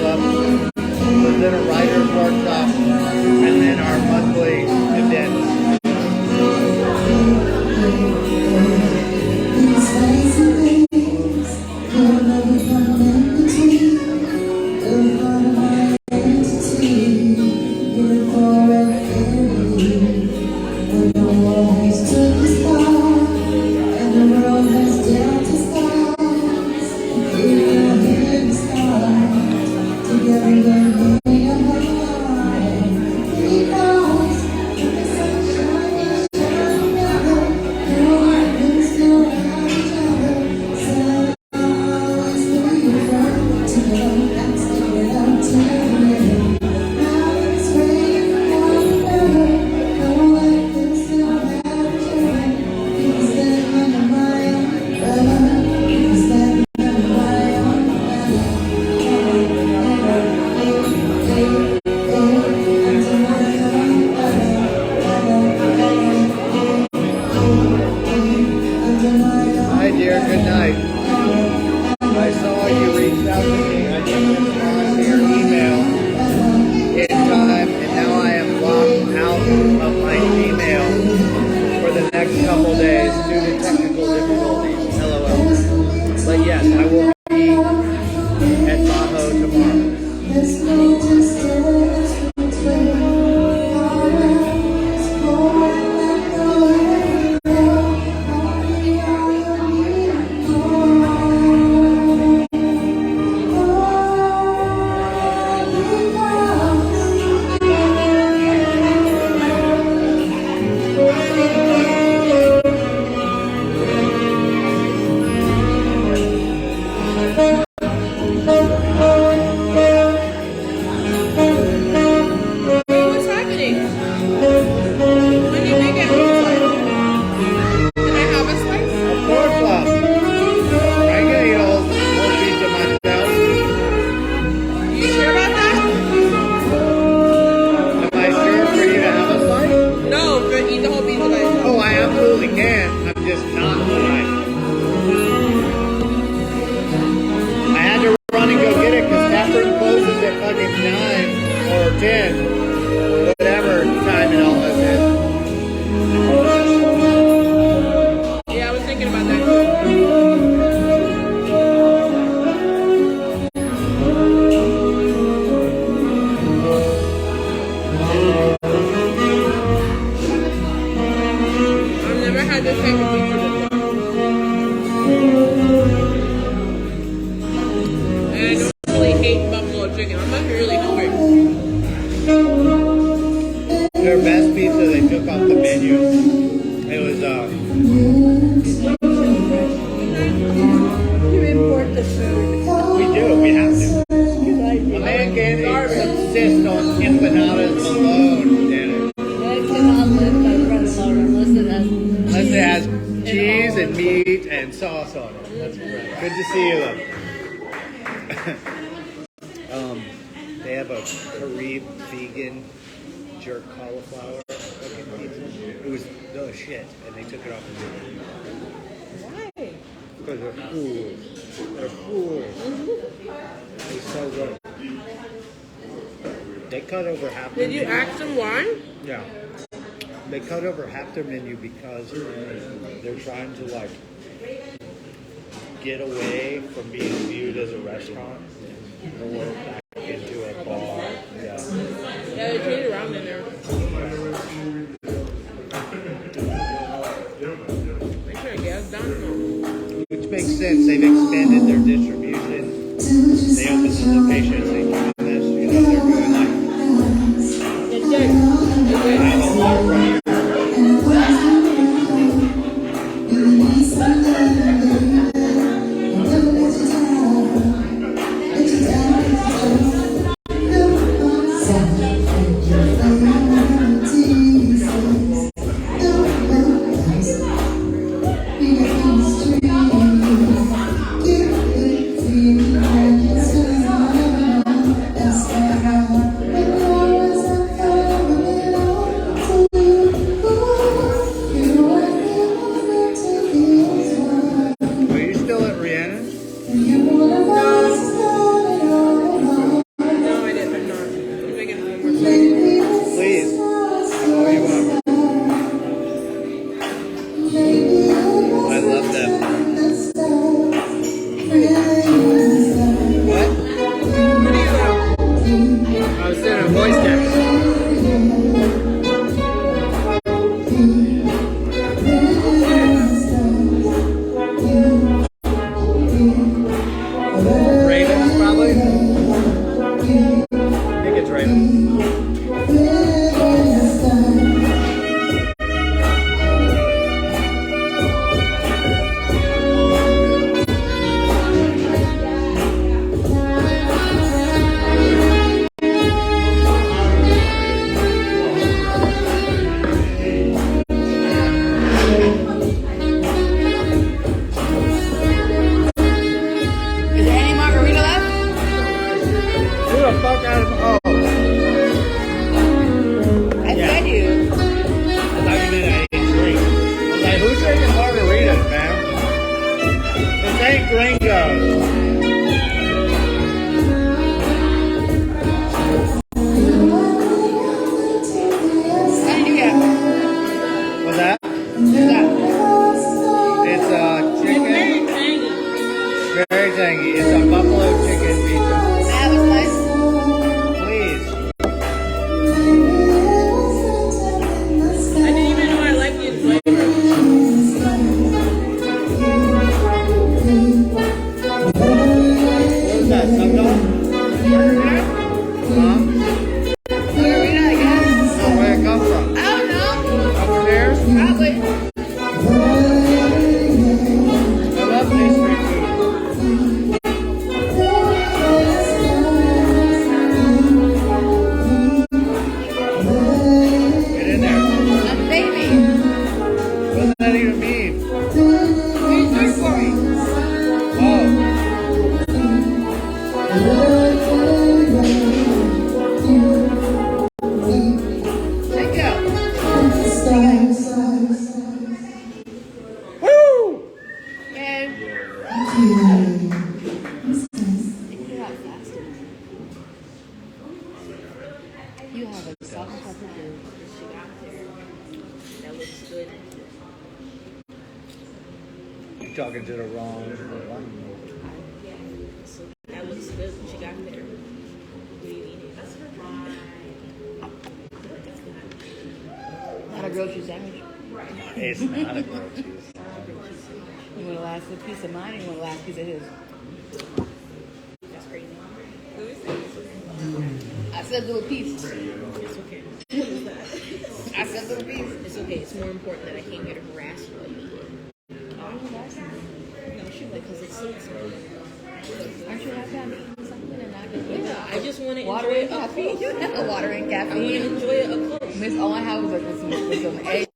N: Club. Then a writer's workshop, and then our monthly events.
M: Did you ask them why?
N: Yeah. They cut over half their menu because they're trying to like get away from being viewed as a restaurant or back into a bar. Yeah.
M: Yeah, they trade around in there. Make sure gas down.
N: Which makes sense. They've expanded their distribution. They opened the locations. They do this. You know, they're doing like. the fuck out of
I: I fed you.
N: I thought you meant I ate drink. I was like, who's drinking margaritas, man? This ain't gringos.
I: How did you get?
N: What's that?
I: What's that?
N: It's chicken.
I: It's very tangy.
N: Very tangy. It's a buffalo chicken pizza.
I: That was nice.
N: Please.
M: I didn't even know I liked the flavor.
N: What is that? Sundog? Huh?
I: Margarita, I guess.
N: No, where it come from?
I: I don't know.
N: Upstairs?
I: Probably.
N: I love pastry food. Get in there.
I: I'm a baby.
N: What does that even mean?
I: Please do it for me.
N: Oh.
I: Thank you.
N: Woo!
I: And you have a salt and pepper drink.
M: That looks good.
N: You're talking to the wrong one.
M: So that looks good when she got there. What do you eat?
I: Not a grilled cheese sandwich.
N: It's not a grilled cheese.
I: You want the last piece of mine or you want the last piece of his?
M: That's crazy.
I: I said little piece.
M: It's okay.
I: I said little piece.
M: It's okay. It's more important that I came here to harass you while you eat it. No, she like because it's
I: Aren't you happy I'm eating something and not just
M: yeah. I just want to
I: water
M: enjoy
I: and caffeine? Water and
M: I want to
I: caffeine.
M: enjoy it up close.
I: Miss, all I have was like some eggs.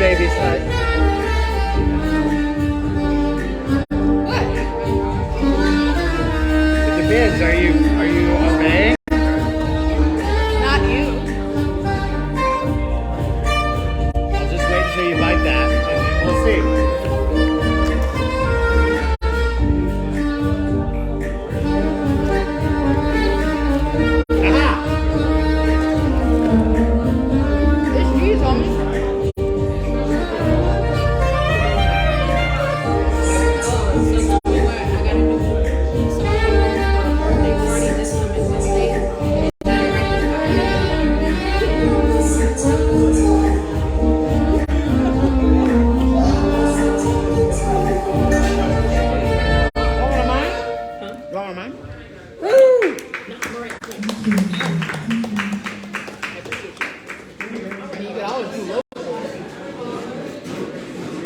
C: baby side. It depends. Are you okay?
M: Not you.
C: I'll just wait until you bite that, and then we'll see.
M: There's cheese on me.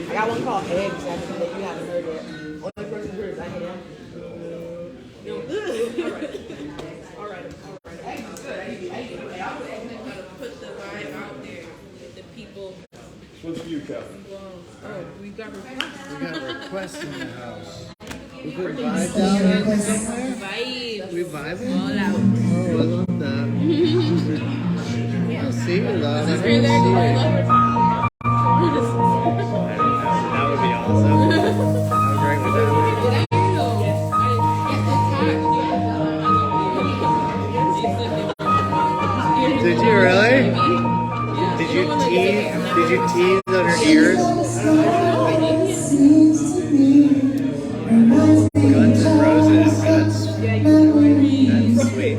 G: I got one called eggs that you haven't heard yet. Only person who heard is I am. No. All right. Eggs is good. I
M: Put the vibe out there with the people.
U: What's for you, Captain?
M: Oh, we got requests.
C: We got requests in the house. We put vibe down there somewhere?
M: Vibes.
C: We vibing?
M: All out.
C: Oh, I love that. I'll see you, love.
M: This is where they're going.
C: That would be awesome. How great would that be? Did you really? Did you tease on her ears? Guns and Roses. That's sweet.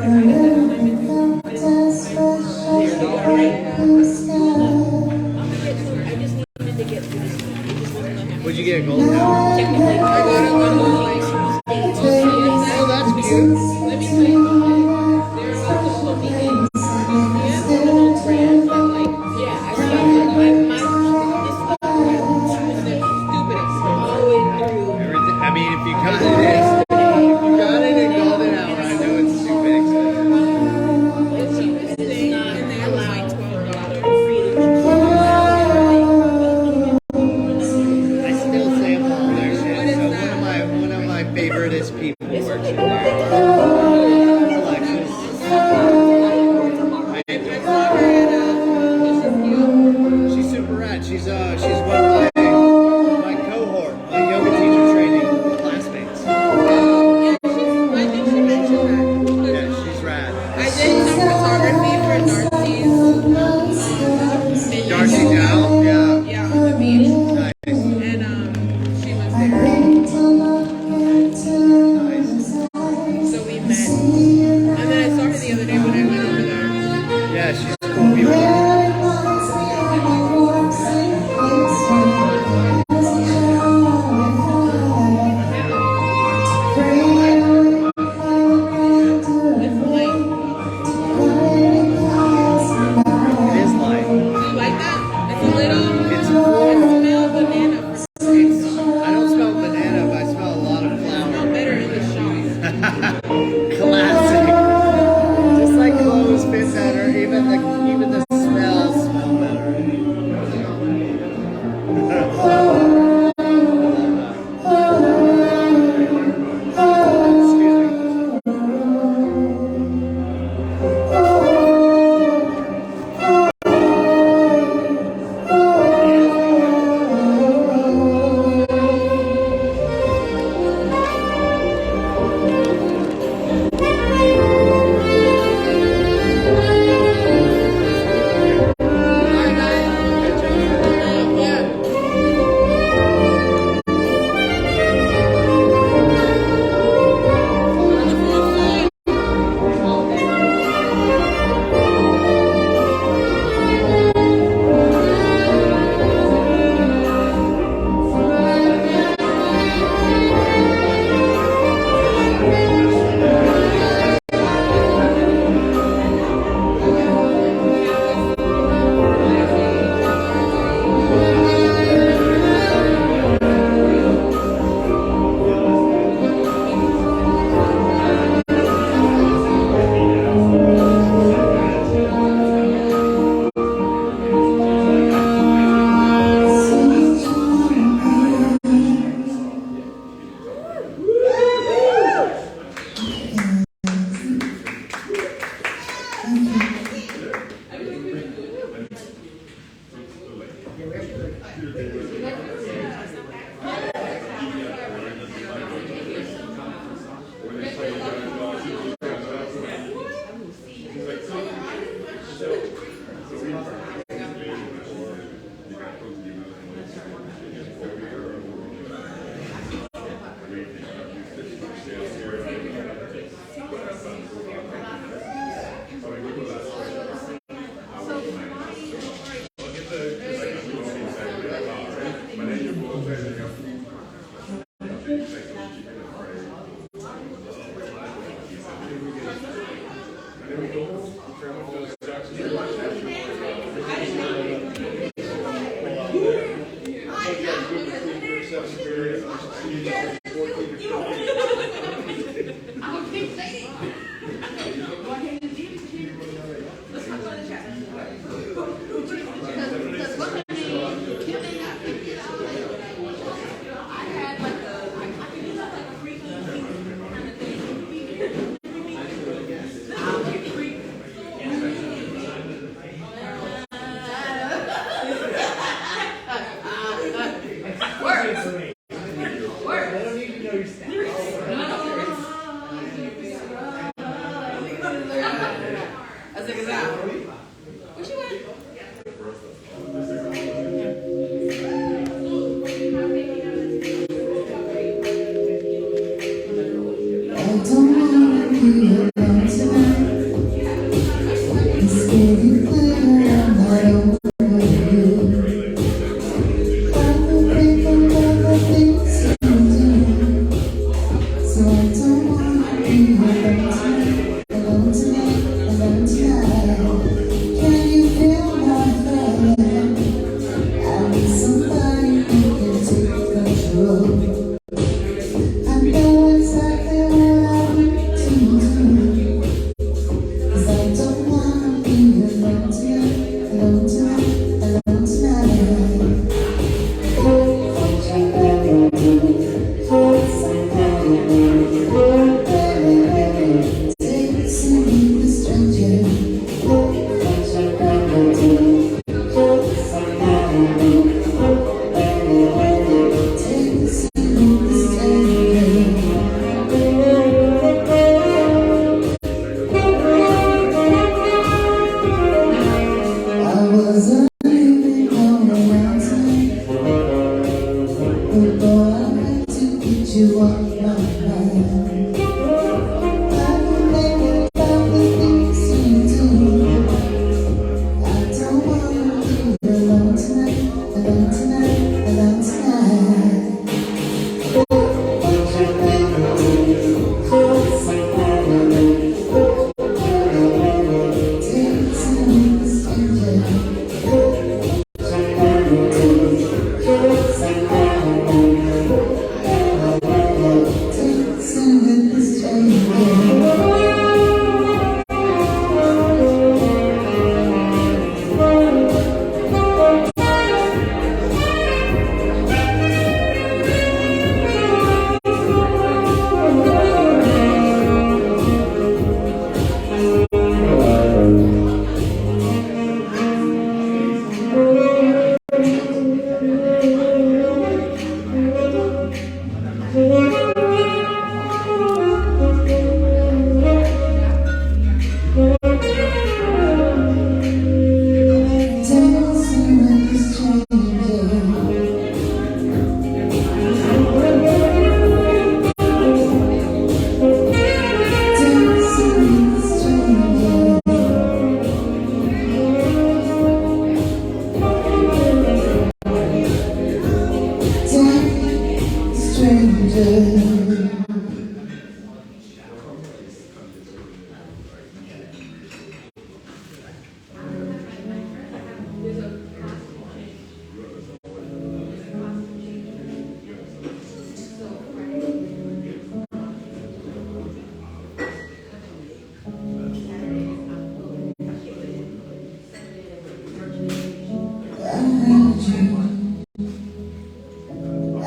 C: Would you get a gold now?
M: Technically, I got a gold license.
C: Oh, that's cute.
M: Let me tell you something. There's a couple of meetings. Yeah, a little brand, but like, yeah, I stopped it. My this stuff, she was the stupidest all the way through.
C: Everything, I mean, if you got it in golden hour, I know it's too big.
M: The cheapest thing in there was like $12.
C: I still sample all their shit. So one of my favoriteest people works in there. Alexis. She's super rad. She's one of my cohort, my yoga teacher training classmates.
M: I think she mentioned that.
C: Yeah, she's rad.
M: I did some photography for
C: Darcy Dow? Yeah.
M: Yeah, on the beach.
C: Nice.
M: And she was there. So we met. And then I saw her the other day when I went over there.
C: Yeah, she's cool people.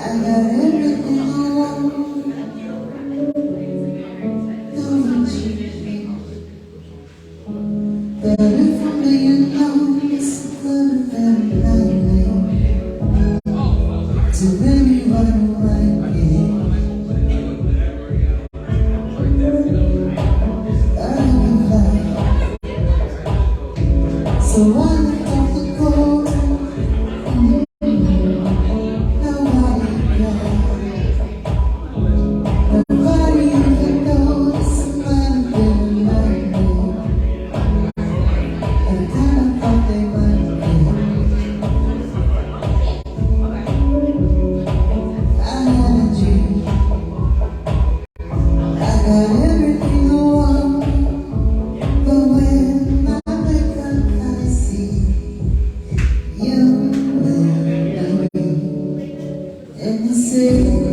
T: I got everything I want. to anyone who might be. So I looked off the cold. Nobody cried. Nobody even noticed somebody didn't like me. And I kinda thought they might be. I had a dream. I got everything I want. But when I wake up, I see you and me in the city.